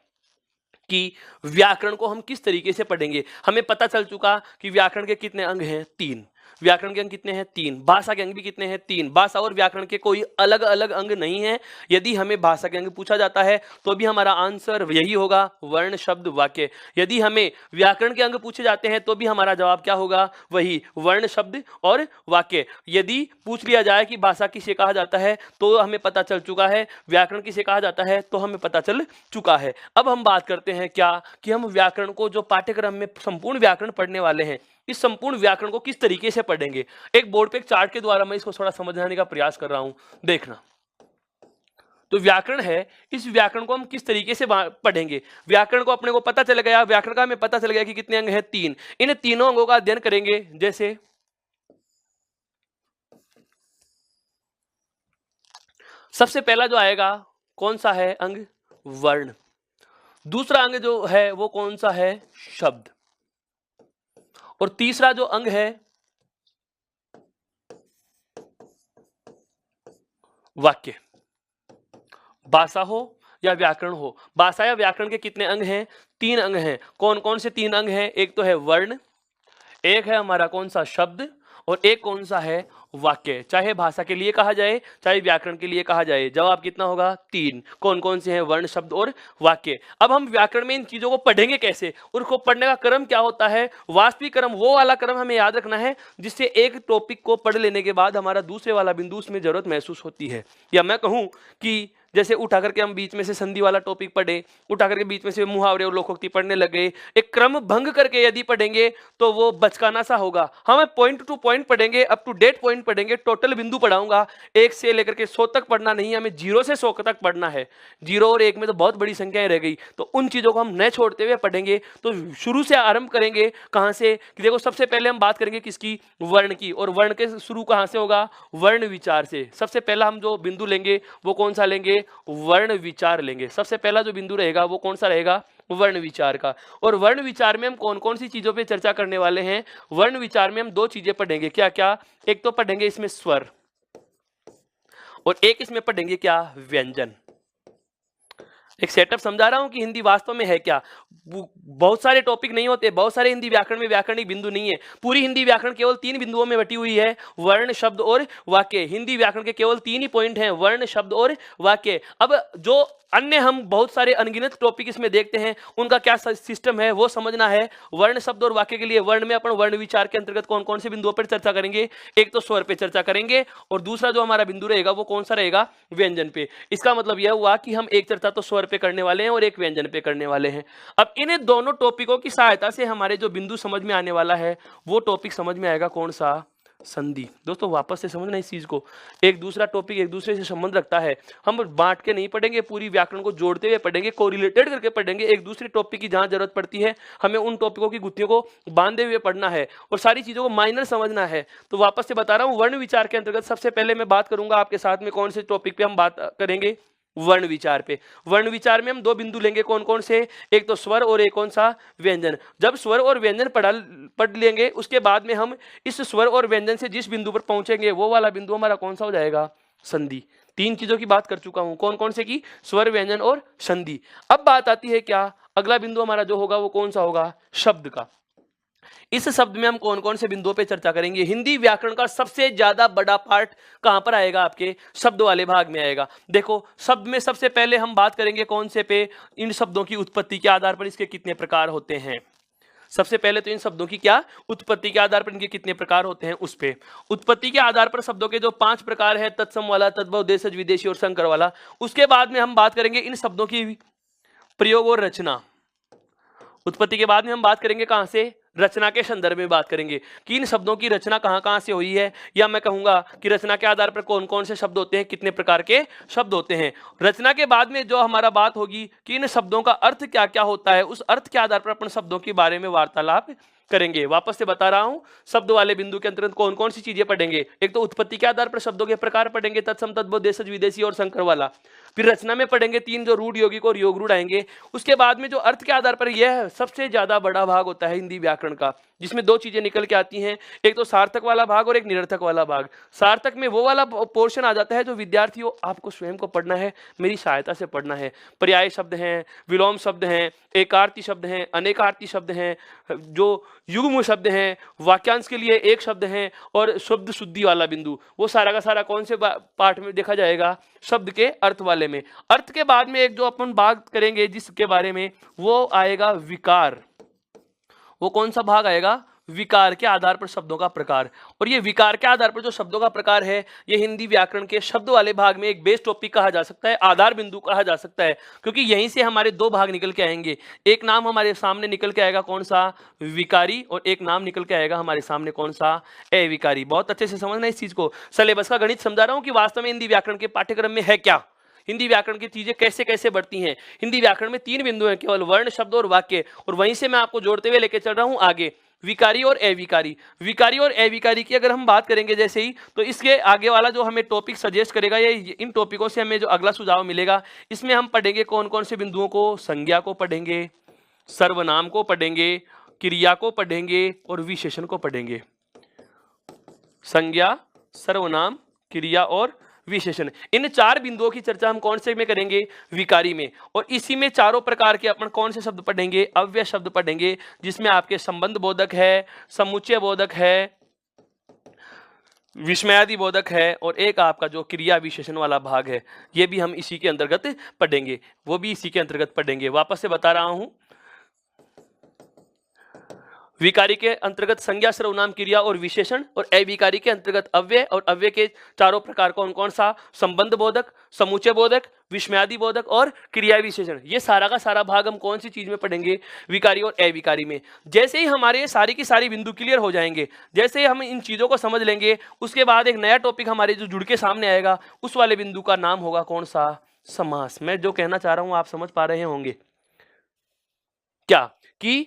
कि व्याकरण को हम किस तरीके से पढ़ेंगे। हमें पता चल चुका कि व्याकरण के कितने अंग हैं? 3। व्याकरण के अंग कितने हैं? 3। भाषा के अंग भी कितने हैं? 3। भाषा और व्याकरण के कोई अलग अलग अंग नहीं है। यदि हमें भाषा के अंग पूछा जाता है तो भी हमारा आंसर यही होगा, वर्ण, शब्द, वाक्य। यदि हमें व्याकरण के अंग पूछे जाते हैं तो भी हमारा जवाब क्या होगा? वही, वर्ण, शब्द और वाक्य। यदि पूछ लिया जाए कि भाषा किसे कहा जाता है तो हमें पता चल चुका है, व्याकरण किसे कहा जाता है तो हमें पता चल चुका है। अब हम बात करते हैं क्या कि हम व्याकरण को, जो पाठ्यक्रम में संपूर्ण व्याकरण पढ़ने वाले हैं, इस संपूर्ण व्याकरण को किस तरीके से पढ़ेंगे। एक बोर्ड पे एक चार्ट के द्वारा मैं इसको थोड़ा समझाने का प्रयास कर रहा हूं, देखना। तो व्याकरण है, इस व्याकरण को हम किस तरीके से पढ़ेंगे। व्याकरण को अपने को पता चल गया, व्याकरण का हमें पता चल गया कि कितने अंग हैं? 3। इन तीनों अंगों का अध्ययन करेंगे। जैसे सबसे पहला जो आएगा कौन सा है अंग? वर्ण। दूसरा अंग जो है वो कौन सा है? शब्द। और तीसरा जो अंग है वाक्य। भाषा हो या व्याकरण हो, भाषा या व्याकरण के कितने अंग हैं? 3 अंग हैं। कौन कौन से 3 अंग हैं? एक तो है वर्ण, एक है हमारा कौन सा? शब्द, और एक कौन सा है? वाक्य। चाहे भाषा के लिए कहा जाए चाहे व्याकरण के लिए कहा जाए, जवाब कितना होगा? 3। कौन कौन से हैं? वर्ण, शब्द और वाक्य। अब हम व्याकरण में इन चीजों को पढ़ेंगे कैसे, और उसको पढ़ने का क्रम क्या होता है? वास्तविक क्रम, वो वाला क्रम हमें याद रखना है जिससे एक टॉपिक को पढ़ लेने के बाद हमारा दूसरे वाला बिंदु उसमें जरूरत महसूस होती है। या मैं कहूं कि जैसे उठा करके हम बीच में से संधि वाला टॉपिक पढ़े, उठा करके बीच में से मुहावरे और लोकोक्ति पढ़ने लगे, एक क्रम भंग करके यदि पढ़ेंगे तो वो बचकाना सा होगा। हमें पॉइंट टू पॉइंट पढ़ेंगे, अप टू डेट पॉइंट पढ़ेंगे। टोटल बिंदु पढ़ाऊंगा, 1 से लेकर के 100 तक पढ़ना नहीं है, हमें 0 से 100 तक पढ़ना है। 0 और 1 में तो बहुत बड़ी संख्याएं रह गई, तो उन चीजों को हम न छोड़ते हुए पढ़ेंगे। तो शुरू से आरंभ करेंगे कहां से कि देखो, सबसे पहले हम बात करेंगे किसकी? वर्ण की। और वर्ण के शुरू कहां से होगा? वर्ण विचार से। सबसे पहला हम जो बिंदु लेंगे वो कौन सा लेंगे? वर्ण विचार लेंगे। सबसे पहला जो बिंदु रहेगा वो कौन सा रहेगा? वर्ण विचार का। और वर्ण विचार में हम कौन कौन सी चीजों पे चर्चा करने वाले हैं? वर्ण विचार में हम दो चीजें पढ़ेंगे। क्या क्या? एक तो पढ़ेंगे इसमें स्वर, और एक इसमें पढ़ेंगे क्या? व्यंजन। एक सेटअप समझा रहा हूं कि हिंदी वास्तव में है क्या। बहुत सारे टॉपिक नहीं होते, बहुत सारे हिंदी व्याकरण में व्याकरणिक बिंदु नहीं है। पूरी हिंदी व्याकरण केवल 3 बिंदुओं में बटी हुई है, वर्ण, शब्द और वाक्य। हिंदी व्याकरण के केवल 3 ही पॉइंट हैं, वर्ण, शब्द और वाक्य। अब जो अन्य हम बहुत सारे अनगिनत टॉपिक इसमें देखते हैं, उनका क्या सिस्टम है वो समझना है। वर्ण, शब्द और वाक्य के लिए वर्ण में अपन वर्ण विचार के अंतर्गत कौन कौन से बिंदुओं पर चर्चा करेंगे? एक तो स्वर पे चर्चा करेंगे, और दूसरा जो हमारा बिंदु रहेगा वो कौन सा रहेगा? व्यंजन पे। इसका मतलब यह हुआ कि हम एक चर्चा तो स्वर पे करने वाले हैं और एक व्यंजन पे करने वाले हैं। अब इन दोनों टॉपिकों की सहायता से हमारे जो बिंदु समझ में आने वाला है वो टॉपिक समझ में आएगा कौन सा? संधि। दोस्तों वापस से समझना इस चीज को, एक दूसरा टॉपिक एक दूसरे से संबंध रखता है। हम बांट के नहीं पढ़ेंगे, पूरी व्याकरण को जोड़ते हुए पढ़ेंगे, कोरिलेटेड करके पढ़ेंगे। एक दूसरे टॉपिक की जहां जरूरत पड़ती है हमें उन टॉपिकों की गुत्थियों को बांधे हुए पढ़ना है और सारी चीजों को माइनर समझना है। तो वापस से बता रहा हूं, वर्ण विचार के अंतर्गत सबसे पहले मैं बात करूंगा आपके साथ में कौन से टॉपिक पे हम बात करेंगे? वर्ण विचार पे। वर्ण विचार में हम दो बिंदु लेंगे, कौन कौन से? एक तो स्वर और एक कौन सा? व्यंजन। जब स्वर और व्यंजन पढ़ लेंगे, उसके बाद में हम इस स्वर और व्यंजन से जिस बिंदु पर पहुंचेंगे वो वाला बिंदु हमारा कौन सा हो जाएगा? संधि। 3 चीजों की बात कर चुका हूं, कौन कौन से की? स्वर, व्यंजन और संधि। अब बात आती है क्या? अगला बिंदु हमारा जो होगा वो कौन सा होगा? शब्द का। इस शब्द में हम कौन कौन से बिंदुओं पे चर्चा करेंगे? हिंदी व्याकरण का सबसे ज्यादा बड़ा पार्ट कहां पर आएगा? आपके शब्द वाले भाग में आएगा। देखो, शब्द में सबसे पहले हम बात करेंगे कौन से पे? इन शब्दों की उत्पत्ति के आधार पर इसके कितने प्रकार होते हैं। सबसे पहले तो इन शब्दों की क्या उत्पत्ति के आधार पर इनके कितने प्रकार होते हैं उस पे। उत्पत्ति के आधार पर शब्दों के जो 5 प्रकार है, तत्सम वाला, तद्भव, देशज, विदेशी और संकर वाला। उसके बाद में हम बात करेंगे इन शब्दों की प्रयोग और रचना। उत्पत्ति के बाद में हम बात करेंगे कहां से? रचना के संदर्भ में बात करेंगे कि इन शब्दों की रचना कहां कहां से हुई है, या मैं कहूंगा कि रचना के आधार पर कौन कौन से शब्द होते हैं, कितने प्रकार के शब्द होते हैं। रचना के बाद में जो हमारा बात होगी कि इन शब्दों का अर्थ क्या क्या होता है, उस अर्थ के आधार पर अपन शब्दों के बारे में वार्तालाप करेंगे। वापस से बता रहा हूं, शब्द वाले बिंदु के अंतर्गत कौन कौन सी चीजें पढ़ेंगे? एक तो उत्पत्ति के आधार पर शब्दों के प्रकार पढ़ेंगे, तत्सम, तद्भव, देशज, विदेशी और संकर वाला। फिर रचना में पढ़ेंगे 3 जो रूढ़, यौगिक और योग रूढ़ आएंगे। उसके बाद में जो अर्थ के आधार पर, यह सबसे ज्यादा बड़ा भाग होता है हिंदी व्याकरण का, जिसमें 2 चीजें निकल के आती हैं, एक तो सार्थक वाला भाग और एक निरर्थक वाला भाग। सार्थक में वो वाला पोर्शन आ जाता है जो विद्यार्थियों आपको स्वयं को पढ़ना है, मेरी सहायता से पढ़ना है। पर्याय शब्द हैं, विलोम शब्द हैं, एकार्थी शब्द हैं, अनेकार्थी शब्द हैं, जो युग्म शब्द हैं, वाक्यांश के लिए एक शब्द हैं, और शब्द शुद्धि वाला बिंदु, वो सारा का सारा कौन से पार्ट में देखा जाएगा? शब्द के अर्थ वाले में। अर्थ के बाद में एक जो अपन बात करेंगे जिसके बारे में, वो आएगा विकार। वो कौन सा भाग आएगा? विकार के आधार पर शब्दों का प्रकार। और ये विकार के आधार पर जो शब्दों का प्रकार है, ये हिंदी व्याकरण के शब्द वाले भाग में एक बेस टॉपिक कहा जा सकता है, आधार बिंदु कहा जा सकता है, क्योंकि यहीं से हमारे 2 भाग निकल के आएंगे। एक नाम हमारे सामने निकल के आएगा कौन सा? विकारी, और एक नाम निकल के आएगा हमारे सामने कौन सा? अविकारी। बहुत अच्छे से समझना इस चीज को। सिलेबस का गणित समझा रहा हूं कि वास्तव में हिंदी व्याकरण के पाठ्यक्रम में है क्या, हिंदी व्याकरण की चीजें कैसे कैसे बढ़ती हैं। हिंदी व्याकरण में 3 बिंदु हैं केवल, वर्ण, शब्द और वाक्य, और वहीं से मैं आपको जोड़ते हुए लेके चल रहा हूं आगे, विकारी और अविकारी। विकारी और अविकारी की अगर हम बात करेंगे जैसे ही, तो इसके आगे वाला जो हमें टॉपिक सजेस्ट करेगा, या इन टॉपिकों से हमें जो अगला सुझाव मिलेगा, इसमें हम पढ़ेंगे कौन कौन से बिंदुओं को? संज्ञा को पढ़ेंगे, सर्वनाम को पढ़ेंगे, क्रिया को पढ़ेंगे और विशेषण को पढ़ेंगे। संज्ञा, सर्वनाम, क्रिया और विशेषण, इन 4 बिंदुओं की चर्चा हम कौन से में करेंगे? विकारी में। और इसी में चारों प्रकार के अपन कौन से शब्द पढ़ेंगे? अव्यय शब्द पढ़ेंगे, जिसमें आपके संबंध बोधक है, समुच्चय बोधक है, विस्मयादि बोधक है, और एक आपका जो क्रिया विशेषण वाला भाग है, ये भी हम इसी के अंतर्गत पढ़ेंगे, वो भी इसी के अंतर्गत पढ़ेंगे। वापस से बता रहा हूं, विकारी के अंतर्गत संज्ञा, सर्वनाम, क्रिया और विशेषण, और अविकारी के अंतर्गत अव्यय, और अव्यय के चारों प्रकार कौन कौन सा? संबंध बोधक, समुच्चय बोधक, विस्मयादि बोधक और क्रिया विशेषण। ये सारा का सारा भाग हम कौन सी चीज में पढ़ेंगे? विकारी और अविकारी में। जैसे ही हमारे सारी की सारी बिंदु क्लियर हो जाएंगे, जैसे ही हम इन चीजों को समझ लेंगे, उसके बाद एक नया टॉपिक हमारे जो जुड़ के सामने आएगा, उस वाले बिंदु का नाम होगा कौन सा? समास। मैं जो कहना चाह रहा हूं आप समझ पा रहे होंगे क्या, कि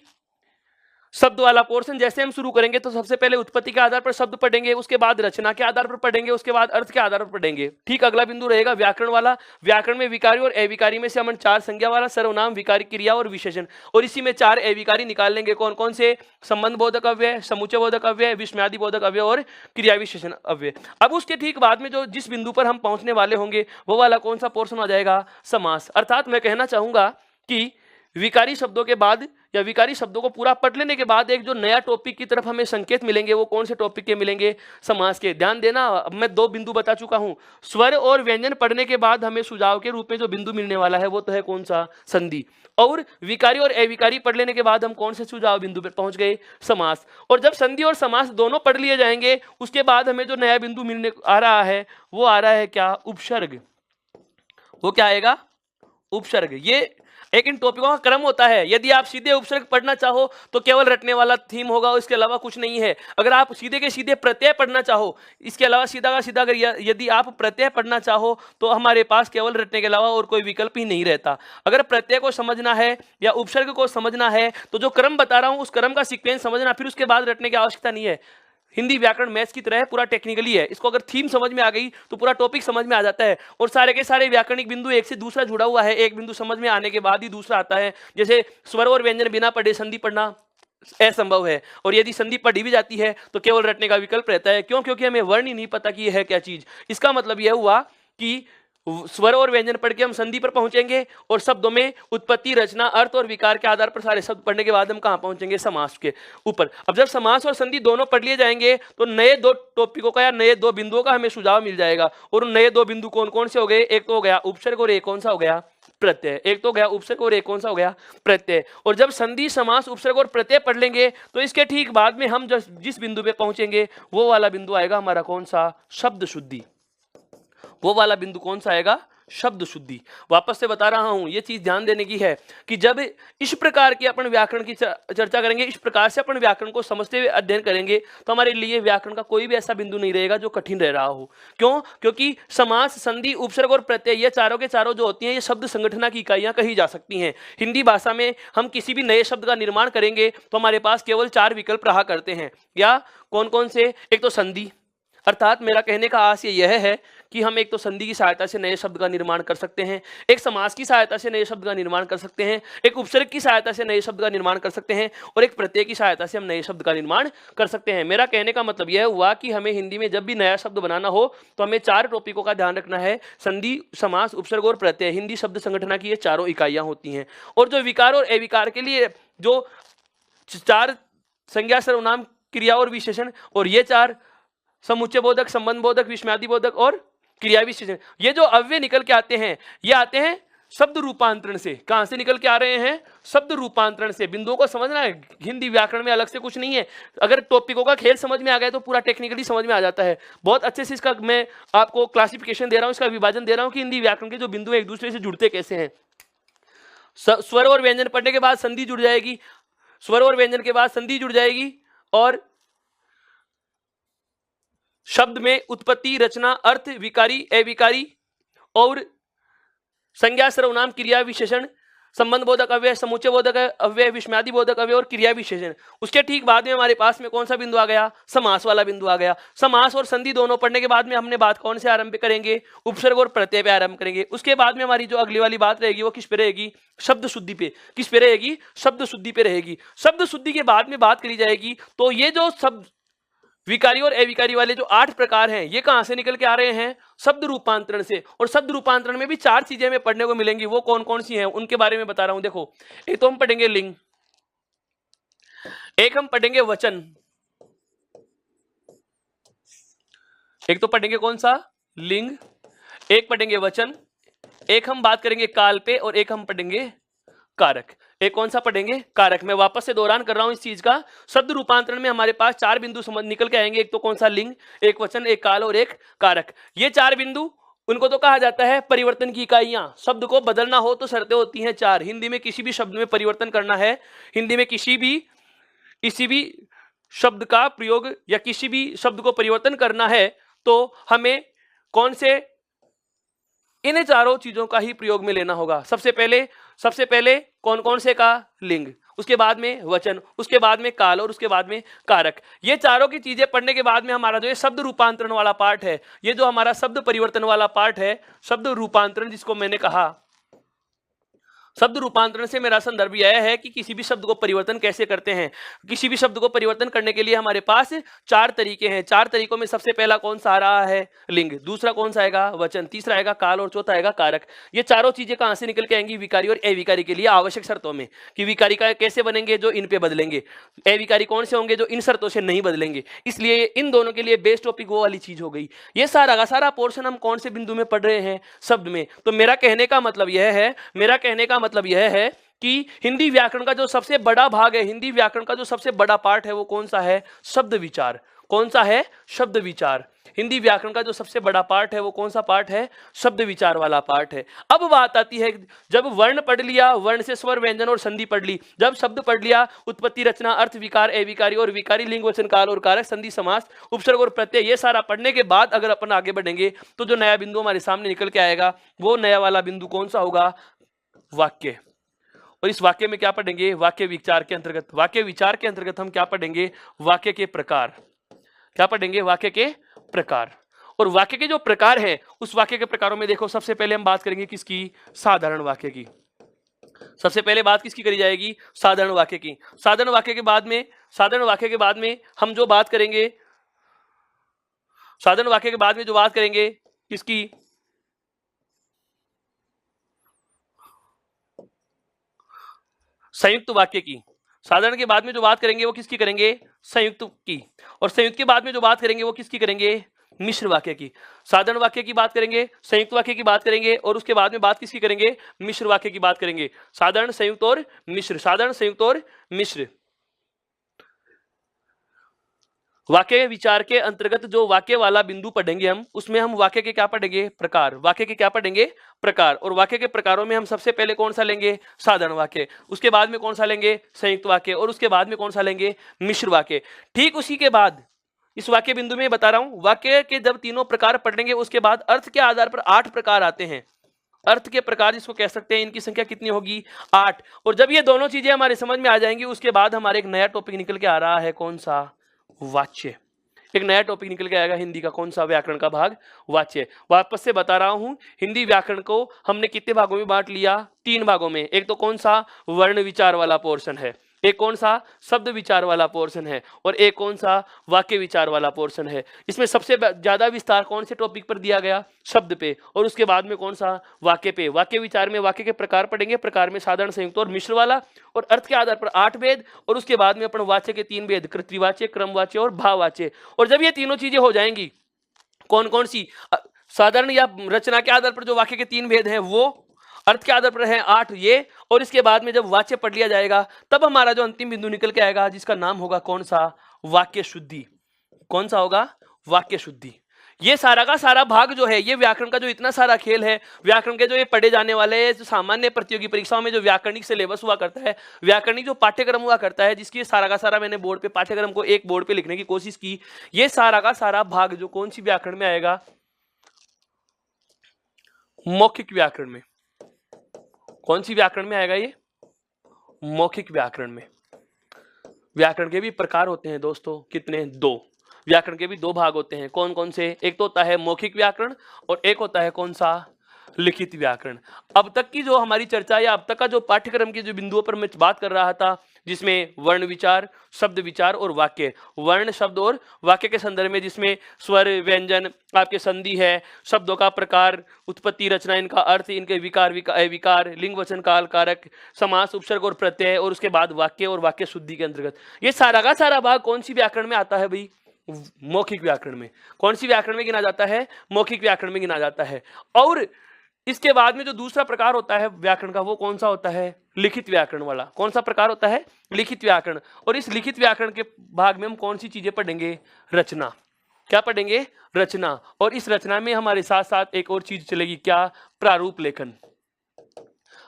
शब्द वाला पोर्शन जैसे हम शुरू करेंगे तो सबसे पहले उत्पत्ति के आधार पर शब्द पढ़ेंगे, उसके बाद रचना के आधार पर पढ़ेंगे, उसके बाद अर्थ के आधार पर पढ़ेंगे। ठीक अगला बिंदु रहेगा व्याकरण वाला। व्याकरण में विकारी और अविकारी में से हम 4 संज्ञा वाला सर्वनाम, विकारी, क्रिया और विशेषण, और इसी में 4 अविकारी निकाल लेंगे। कौन कौन से? संबंध बोधक अव्यय, समुच्चय बोधक अव्यय, विस्मयादि बोधक अव्यय और क्रिया विशेषण अव्यय। अब उसके ठीक बाद में जो जिस बिंदु पर हम पहुंचने वाले होंगे वो वाला कौन सा पोर्शन आ जाएगा? समास। अर्थात मैं कहना चाहूंगा कि विकारी शब्दों के बाद या विकारी शब्दों को पूरा पढ़ लेने के बाद एक जो नया टॉपिक की तरफ हमें संकेत मिलेंगे वो कौन से टॉपिक के मिलेंगे? समास के। ध्यान देना, अब मैं 2 बिंदु बता चुका हूं। स्वर और व्यंजन पढ़ने के बाद हमें सुझाव के रूप में जो बिंदु मिलने वाला है वो तो है कौन सा? संधि। और विकारी और अविकारी पढ़ लेने के बाद हम कौन से सुझाव बिंदु पर पहुंच गए? समास। और जब संधि और समास दोनों पढ़ लिए जाएंगे उसके बाद हमें जो नया बिंदु मिलने आ रहा है वो आ रहा है क्या? उपसर्ग। वो क्या आएगा? उपसर्ग। ये एक इन टॉपिकों का क्रम होता है। यदि आप सीधे उपसर्ग पढ़ना चाहो तो केवल रटने वाला थीम होगा, इसके अलावा कुछ नहीं है। अगर आप सीधे के सीधे प्रत्यय पढ़ना चाहो, इसके अलावा सीधा का सीधा अगर यदि आप प्रत्यय पढ़ना चाहो तो हमारे पास केवल रटने के अलावा और कोई विकल्प ही नहीं रहता। अगर प्रत्यय को समझना है या उपसर्ग को समझना है तो जो क्रम बता रहा हूं उस क्रम का सीक्वेंस समझना, फिर उसके बाद रटने की आवश्यकता नहीं है। हिंदी व्याकरण मैथ्स की तरह पूरा टेक्निकली है। इसको अगर थीम समझ में आ गई तो पूरा टॉपिक समझ में आ जाता है, और सारे के सारे व्याकरणिक बिंदु एक से दूसरा जुड़ा हुआ है। एक बिंदु समझ में आने के बाद ही दूसरा आता है। जैसे स्वर और व्यंजन बिना पढ़े संधि पढ़ना असंभव है, और यदि संधि पढ़ी भी जाती है तो केवल रटने का विकल्प रहता है। क्यों? क्योंकि हमें वर्ण ही नहीं पता कि यह है क्या चीज। इसका मतलब यह हुआ कि स्वर और व्यंजन पढ़ के हम संधि पर पहुंचेंगे, और शब्दों में उत्पत्ति, रचना, अर्थ और विकार के आधार पर सारे शब्द पढ़ने के बाद हम कहां पहुंचेंगे? समास के ऊपर। अब जब समास और संधि दोनों पढ़ लिए जाएंगे तो नए 2 टॉपिकों का या नए 2 बिंदुओं का हमें सुझाव मिल जाएगा। और उन नए 2 बिंदु कौन कौन से हो गए? एक तो हो गया उपसर्ग और एक कौन सा हो गया? प्रत्यय। एक तो गया उपसर्ग और एक कौन सा हो गया? प्रत्यय। और जब संधि, समास, उपसर्ग और प्रत्यय पढ़ लेंगे तो इसके ठीक बाद में हम जिस बिंदु पे पहुंचेंगे वो वाला बिंदु आएगा हमारा कौन सा? शब्द शुद्धि। वो वाला बिंदु कौन सा आएगा? शब्द शुद्धि। वापस से बता रहा हूं, ये चीज ध्यान देने की है कि जब इस प्रकार की अपन व्याकरण की चर्चा करेंगे, इस प्रकार से अपन व्याकरण को समझते हुए अध्ययन करेंगे तो हमारे लिए व्याकरण का कोई भी ऐसा बिंदु नहीं रहेगा जो कठिन रह रहा हो। क्यों? क्योंकि समास, संधि, उपसर्ग और प्रत्यय ये चारों के चारों जो होती हैं ये शब्द संगठना की इकाइयां कही जा सकती हैं। हिंदी भाषा में हम किसी भी नए शब्द का निर्माण करेंगे तो हमारे पास केवल 4 विकल्प रहा करते हैं। या कौन कौन से? एक तो संधि, अर्थात मेरा कहने का आशय यह है कि हम एक तो संधि की सहायता से नए शब्द का निर्माण कर सकते हैं, एक समास की सहायता से नए शब्द का निर्माण कर सकते हैं, एक उपसर्ग की सहायता से नए शब्द का निर्माण कर सकते हैं, और एक प्रत्यय की सहायता से हम नए शब्द का निर्माण कर सकते हैं। मेरा कहने का मतलब यह हुआ कि हमें हिंदी में जब भी नया शब्द बनाना हो तो हमें 4 टॉपिकों का ध्यान रखना है। संधि, समास, उपसर्ग और प्रत्यय। हिंदी शब्द संगठना की ये चारों इकाइयां होती हैं। और जो विकार और अविकार के लिए जो 4 संज्ञा, सर्वनाम, क्रिया और विशेषण, और ये 4 समुच्चय बोधक, संबंध बोधक, विस्मयादि बोधक और क्रिया विशेषण, ये जो अव्यय निकल के आते हैं ये आते हैं शब्द रूपांतरण से। कहां से निकल के आ रहे हैं? शब्द रूपांतरण से। बिंदुओं को समझना है, हिंदी व्याकरण में अलग से कुछ नहीं है। अगर टॉपिकों का खेल समझ में आ गया तो पूरा टेक्निकली समझ में आ जाता है। बहुत अच्छे से इसका मैं आपको क्लासिफिकेशन दे रहा हूं, इसका विभाजन दे रहा हूं कि हिंदी व्याकरण के जो बिंदु एक दूसरे से जुड़ते कैसे हैं। स्वर और व्यंजन पढ़ने के बाद संधि जुड़ जाएगी, स्वर और व्यंजन के बाद संधि जुड़ जाएगी, और शब्द में उत्पत्ति, रचना, अर्थ, विकारी, अविकारी और संज्ञा, सर्वनाम, क्रिया विशेषण, संबंध बोधक अव्यय, समुच्चय बोधक अव्यय, विस्मयादि बोधक अव्यय और क्रिया विशेषण। उसके ठीक बाद में हमारे पास में कौन सा बिंदु आ गया? समास वाला बिंदु आ गया। समास और संधि दोनों पढ़ने के बाद में हमने बात कौन से आरंभ करेंगे? उपसर्ग और प्रत्यय पे आरंभ करेंगे। उसके बाद में हमारी जो अगली वाली बात रहेगी वो किस पे रहेगी? शब्द शुद्धि पे। किस पे रहेगी? शब्द शुद्धि पे रहेगी। शब्द शुद्धि के बाद में बात करी जाएगी तो ये जो शब्द विकारी और अविकारी वाले जो 8 प्रकार हैं ये कहां से निकल के आ रहे हैं? शब्द रूपांतरण से। और शब्द रूपांतरण में भी 4 चीजें हमें पढ़ने को मिलेंगी। वो कौन कौन सी हैं उनके बारे में बता रहा हूं। देखो, एक तो हम पढ़ेंगे लिंग, एक हम पढ़ेंगे वचन, एक तो पढ़ेंगे कौन सा? लिंग, एक पढ़ेंगे वचन, एक हम बात करेंगे काल पे, और एक हम पढ़ेंगे कारक। एक कौन सा पढ़ेंगे? कारक। मैं वापस से दोहरान कर रहा हूं इस चीज का। शब्द रूपांतरण में हमारे पास 4 बिंदु समझ निकल के आएंगे। एक तो कौन सा? लिंग, एक वचन, एक काल और एक कारक। ये 4 बिंदु, उनको तो कहा जाता है परिवर्तन की इकाइयां। शब्द को बदलना हो तो शर्तें होती हैं 4। हिंदी में किसी भी शब्द में परिवर्तन करना है, हिंदी में किसी भी शब्द का प्रयोग या किसी भी शब्द को परिवर्तन करना है तो हमें कौन से? इन 4 चीजों का ही प्रयोग में लेना होगा। सबसे पहले कौन कौन से का? लिंग। उसके बाद में वचन, उसके बाद में काल और उसके बाद में कारक। ये चारों की चीजें पढ़ने के बाद में हमारा जो ये शब्द रूपांतरण वाला पार्ट है, ये जो हमारा शब्द परिवर्तन वाला पार्ट है, शब्द रूपांतरण जिसको मैंने कहा, शब्द रूपांतरण से मेरा संदर्भ यह है कि किसी भी शब्द को परिवर्तन कैसे करते हैं। किसी भी शब्द को परिवर्तन करने के लिए हमारे पास 4 तरीके हैं। 4 तरीकों में सबसे पहला कौन सा आ रहा है? लिंग। दूसरा कौन सा आएगा? वचन। तीसरा आएगा काल और चौथा आएगा कारक। ये चारों चीजें कहां से निकल के आएंगी? विकारी और अविकारी के लिए आवश्यक शर्तों में, कि विकारी का कैसे बनेंगे? जो इन पे बदलेंगे। अविकारी कौन से होंगे? जो इन शर्तों से नहीं बदलेंगे। इसलिए इन दोनों के लिए बेस्ट टॉपिक वो वाली चीज हो गई। ये सारा का सारा पोर्शन हम कौन से बिंदु में पढ़ रहे हैं? शब्द में। तो मेरा कहने का मतलब यह है कि हिंदी व्याकरण का जो सबसे बड़ा भाग है, हिंदी व्याकरण का जो सबसे बड़ा पार्ट है, वो कौन सा है? शब्द विचार। कौन सा है? शब्द विचार। हिंदी व्याकरण का जो सबसे बड़ा पार्ट है वो कौन सा पार्ट है? शब्द विचार वाला पार्ट है। अब बात आती है, जब वर्ण पढ़ लिया, वर्ण से स्वर, व्यंजन और संधि पढ़ ली, जब शब्द पढ़ लिया, उत्पत्ति, रचना, अर्थ, विकार, अविकारी और विकारी, लिंग, वचन, काल और कारक, संधि, समास, उपसर्ग और प्रत्यय, ये सारा पढ़ने के बाद अगर अपन आगे बढ़ेंगे तो जो नया बिंदु हमारे सामने निकल के आएगा, वो नया वाला बिंदु कौन सा होगा? वाक्य। और इस वाक्य में क्या पढ़ेंगे? वाक्य विचार के अंतर्गत। वाक्य विचार के अंतर्गत हम क्या पढ़ेंगे? वाक्य के प्रकार। क्या पढ़ेंगे? वाक्य के प्रकार। और वाक्य के जो प्रकार हैं, उस वाक्य के प्रकारों में देखो, सबसे पहले हम बात करेंगे किसकी? साधारण वाक्य की। सबसे पहले बात किसकी करी जाएगी? साधारण वाक्य की। साधारण वाक्य के बाद में हम जो बात करेंगे, साधारण वाक्य के बाद में जो बात करेंगे किसकी? संयुक्त वाक्य की। साधारण के बाद में जो बात करेंगे वो किसकी करेंगे? संयुक्त की। और संयुक्त के बाद में जो बात करेंगे वो किसकी करेंगे? मिश्र वाक्य की। साधारण वाक्य की बात करेंगे, संयुक्त वाक्य की बात करेंगे, और उसके बाद में बात किसकी करेंगे? मिश्र वाक्य की बात करेंगे। साधारण, संयुक्त और मिश्र। साधारण, संयुक्त और मिश्र। वाक्य विचार के अंतर्गत जो वाक्य वाला बिंदु पढ़ेंगे हम, उसमें हम वाक्य के क्या पढ़ेंगे? प्रकार। वाक्य के क्या पढ़ेंगे? प्रकार। और वाक्य के प्रकारों में हम सबसे पहले कौन सा लेंगे? साधारण वाक्य। उसके बाद में कौन सा लेंगे? संयुक्त वाक्य। और उसके बाद में कौन सा लेंगे? मिश्र वाक्य। ठीक उसी के बाद इस वाक्य बिंदु में बता रहा हूं, वाक्य के जब तीनों प्रकार पढ़ेंगे, उसके बाद अर्थ के आधार पर 8 प्रकार आते हैं। अर्थ के प्रकार जिसको कह सकते हैं, इनकी संख्या कितनी होगी? 8। और जब ये दोनों चीजें हमारे समझ में आ जाएंगी, उसके बाद हमारे एक नया टॉपिक निकल के आ रहा है। कौन सा? वाच्य। एक नया टॉपिक निकल के आएगा हिंदी का। कौन सा? व्याकरण का भाग, वाच्य। वापस से बता रहा हूं, हिंदी व्याकरण को हमने कितने भागों में बांट लिया? 3 भागों में। एक तो कौन सा? वर्ण विचार वाला पोर्शन है, एक कौन सा? शब्द विचार वाला पोर्शन है, और एक कौन सा? वाक्य विचार वाला पोर्शन है। इसमें सबसे ज्यादा विस्तार कौन से टॉपिक पर दिया गया? शब्द पे। और उसके बाद में कौन सा? वाक्य पे। वाक्य विचार में वाक्य के प्रकार पढ़ेंगे, प्रकार में साधारण, संयुक्त और मिश्र वाला, और अर्थ के आधार पर 8 भेद, और उसके बाद में अपन वाच्य के 3 भेद, कृतिवाच्य, क्रमवाच्य और भाववाच्य। और जब ये तीनों चीजें हो जाएंगी, कौन कौन सी? साधारण या रचना के आधार पर जो वाक्य के 3 भेद हैं वो, अर्थ के आधार पर है 8 ये, और इसके बाद में जब वाच्य पढ़ लिया जाएगा, तब हमारा जो अंतिम बिंदु निकल के आएगा, जिसका नाम होगा कौन सा? वाक्य शुद्धि। कौन सा होगा? वाक्य शुद्धि। ये सारा का सारा भाग जो है, ये व्याकरण का जो इतना सारा खेल है, व्याकरण के जो ये पढ़े जाने वाले, जो सामान्य प्रतियोगी परीक्षाओं में जो व्याकरणिक सिलेबस हुआ करता है, व्याकरणिक जो पाठ्यक्रम हुआ करता है, जिसकी सारा का सारा मैंने बोर्ड पे पाठ्यक्रम को एक बोर्ड पे लिखने की कोशिश की, ये सारा का सारा भाग जो कौन सी व्याकरण में आएगा? मौखिक व्याकरण में। कौन सी व्याकरण में आएगा? ये मौखिक व्याकरण में। व्याकरण के भी प्रकार होते हैं दोस्तों, कितने? 2। व्याकरण के भी 2 भाग होते हैं। कौन कौन से? एक तो होता है मौखिक व्याकरण, और एक होता है कौन सा? लिखित व्याकरण। अब तक की जो हमारी चर्चा, या अब तक का जो पाठ्यक्रम के जो बिंदुओं पर मैं बात कर रहा था, जिसमें वर्ण विचार, शब्द विचार और वाक्य, वर्ण, शब्द और वाक्य के संदर्भ में, जिसमें स्वर, व्यंजन, आपके संधि है, शब्दों का प्रकार, उत्पत्ति, रचना, इनका अर्थ, इनके विकार, विकार, लिंग, वचन, काल, कारक, समास, उपसर्ग और प्रत्यय, और उसके बाद वाक्य और वाक्य शुद्धि के अंतर्गत। ये सारा का सारा भाग कौन सी व्याकरण में आता है भाई? मौखिक व्याकरण में। कौन सी व्याकरण में गिना जाता है? मौखिक व्याकरण में गिना जाता है। और इसके बाद में जो दूसरा प्रकार होता है व्याकरण का, वो कौन सा होता है? लिखित व्याकरण वाला। कौन सा प्रकार होता है? लिखित व्याकरण। और इस लिखित व्याकरण के भाग में हम कौन सी चीजें पढ़ेंगे? रचना। क्या पढ़ेंगे? रचना। और इस रचना में हमारे साथ साथ एक और चीज चलेगी, क्या? प्रारूप लेखन।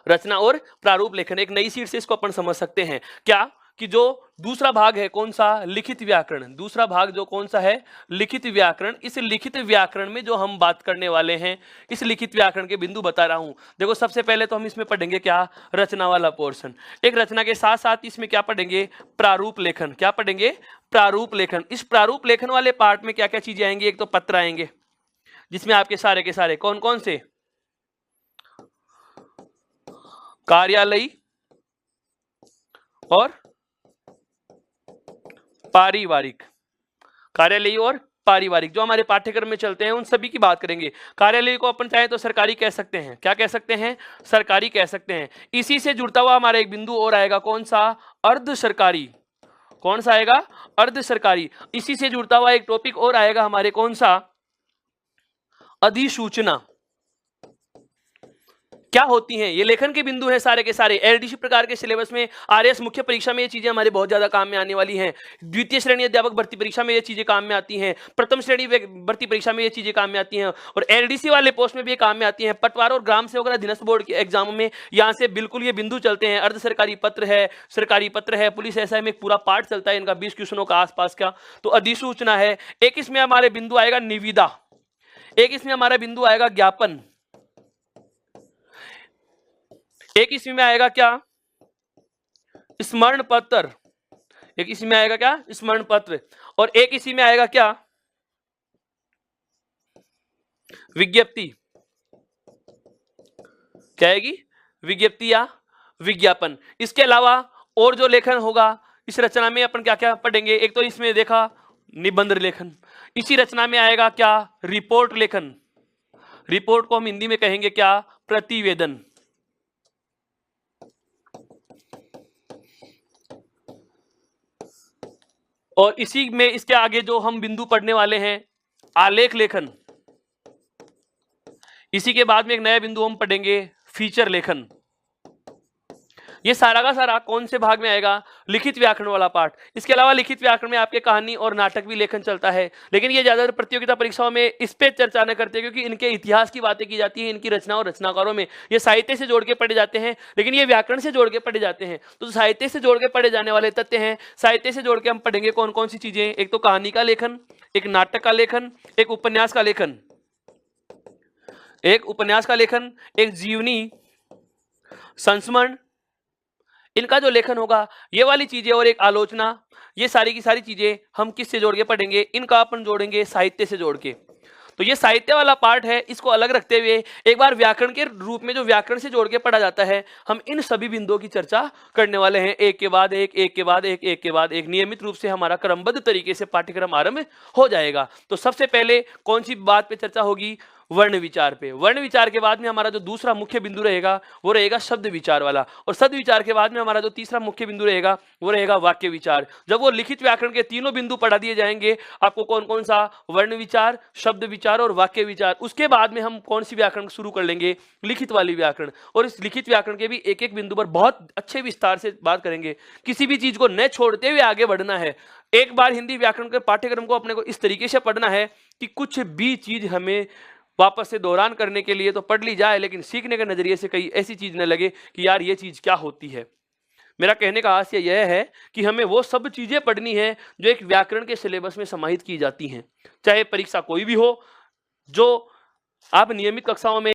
रचना और प्रारूप लेखन एक नई सीट से इसको अपन समझ सकते हैं। क्या? कि जो दूसरा भाग है कौन सा, लिखित व्याकरण, दूसरा भाग जो कौन सा है, लिखित व्याकरण। इस लिखित व्याकरण में जो हम बात करने वाले हैं, इस लिखित व्याकरण के बिंदु बता रहा हूं। देखो सबसे पहले तो हम इसमें पढ़ेंगे क्या, रचना वाला पोर्शन। एक रचना के साथ साथ इसमें क्या पढ़ेंगे, प्रारूप लेखन। क्या पढ़ेंगे, प्रारूप लेखन। इस प्रारूप लेखन वाले पार्ट में क्या क्या चीजें आएंगी, एक तो पत्र आएंगे जिसमें आपके सारे के सारे कौन कौन से, कार्यालयी और पारिवारिक, कार्यालयी और पारिवारिक जो हमारे पाठ्यक्रम में चलते हैं उन सभी की बात करेंगे। कार्यालय को अपन चाहे तो सरकारी कह सकते हैं, क्या कह सकते हैं, सरकारी कह सकते हैं। इसी से जुड़ता हुआ हमारा एक बिंदु और आएगा, कौन सा, अर्ध सरकारी। कौन सा आएगा, अर्ध सरकारी। इसी से जुड़ता हुआ एक टॉपिक और आएगा हमारे, कौन सा, अधिसूचना। क्या होती हैं, ये लेखन के बिंदु हैं सारे के सारे। एलडीसी प्रकार के सिलेबस में, आरएस मुख्य परीक्षा में ये चीजें हमारे बहुत ज्यादा काम में आने वाली हैं। द्वितीय श्रेणी अध्यापक भर्ती परीक्षा में ये चीजें काम में आती हैं। प्रथम श्रेणी भर्ती परीक्षा में ये चीजें काम में आती हैं और एलडीसी वाले पोस्ट में भी ये काम में आती हैं। पटवार और ग्राम सेवक अधीनस्थ बोर्ड के एग्जाम में यहाँ से बिल्कुल ये बिंदु चलते हैं। अर्ध सरकारी पत्र है, सरकारी पत्र है, पुलिस एसआई में एक पूरा पार्ट चलता है इनका 20 क्वेश्चनों का आसपास का। तो अधिसूचना है। एक इसमें हमारे बिंदु आएगा निविदा, एक इसमें हमारा बिंदु आएगा ज्ञापन, एक इसमें आएगा क्या, स्मरण पत्र, एक इसमें आएगा क्या, स्मरण पत्र, और एक इसी में आएगा क्या, विज्ञप्ति। क्या आएगी, विज्ञप्ति या विज्ञापन। इसके अलावा और जो लेखन होगा इस रचना में अपन क्या क्या पढ़ेंगे, एक तो इसमें देखा निबंध लेखन, इसी रचना में आएगा क्या, रिपोर्ट लेखन। रिपोर्ट को हम हिंदी में कहेंगे क्या, प्रतिवेदन। और इसी में इसके आगे जो हम बिंदु पढ़ने वाले हैं, आलेख लेखन। इसी के बाद में एक नया बिंदु हम पढ़ेंगे, फीचर लेखन। ये सारा का सारा कौन से भाग में आएगा, लिखित व्याकरण वाला पार्ट। इसके अलावा लिखित व्याकरण में आपके कहानी और नाटक भी लेखन चलता है, लेकिन ये ज्यादातर प्रतियोगिता परीक्षाओं में इस पे चर्चा न करते क्योंकि इनके इतिहास की बातें की जाती है, इनकी रचना और रचनाकारों में ये साहित्य से जोड़ के पढ़े जाते हैं, लेकिन ये व्याकरण से जोड़ के पढ़े जाते हैं। तो साहित्य से जोड़ के पढ़े जाने वाले तथ्य हैं, साहित्य से जोड़ के हम पढ़ेंगे कौन कौन सी चीजें, एक तो कहानी का लेखन, एक नाटक का लेखन, एक उपन्यास का लेखन, एक उपन्यास का लेखन, एक जीवनी संस्मरण, इनका जो लेखन होगा ये वाली चीजें, और एक आलोचना। ये सारी की सारी चीजें हम किससे जोड़ के पढ़ेंगे, इनका अपन जोड़ेंगे साहित्य से जोड़ के। तो ये साहित्य वाला पार्ट है, इसको अलग रखते हुए एक बार व्याकरण के रूप में जो व्याकरण से जोड़ के पढ़ा जाता है, हम इन सभी बिंदुओं की चर्चा करने वाले हैं, एक के बाद एक, एक के बाद एक, एक के बाद एक। नियमित रूप से हमारा क्रमबद्ध तरीके से पाठ्यक्रम आरंभ हो जाएगा। तो सबसे पहले कौन सी बात पे चर्चा होगी, वर्ण विचार पे। वर्ण विचार के बाद में हमारा जो दूसरा मुख्य बिंदु रहेगा वो रहेगा शब्द विचार वाला, और शब्द विचार के बाद में हमारा जो तीसरा मुख्य बिंदु रहेगा वो रहेगा वाक्य विचार। जब वो लिखित व्याकरण के तीनों बिंदु पढ़ा दिए जाएंगे आपको, कौन कौन सा, वर्ण विचार, शब्द विचार और वाक्य विचार, उसके बाद में हम कौन सी व्याकरण शुरू कर लेंगे, लिखित वाली व्याकरण। और इस लिखित व्याकरण के भी एक एक बिंदु पर बहुत अच्छे विस्तार से बात करेंगे। किसी भी चीज को न छोड़ते हुए आगे बढ़ना है। एक बार हिंदी व्याकरण के पाठ्यक्रम को अपने को इस तरीके से पढ़ना है कि कुछ भी चीज हमें वापस से दोहरान करने के लिए तो पढ़ ली जाए, लेकिन सीखने के नजरिए से कहीं ऐसी चीज न लगे कि यार ये चीज क्या होती है। मेरा कहने का आशय यह है कि हमें वो सब चीजें पढ़नी है जो एक व्याकरण के सिलेबस में समाहित की जाती हैं, चाहे परीक्षा कोई भी हो। जो आप नियमित कक्षाओं में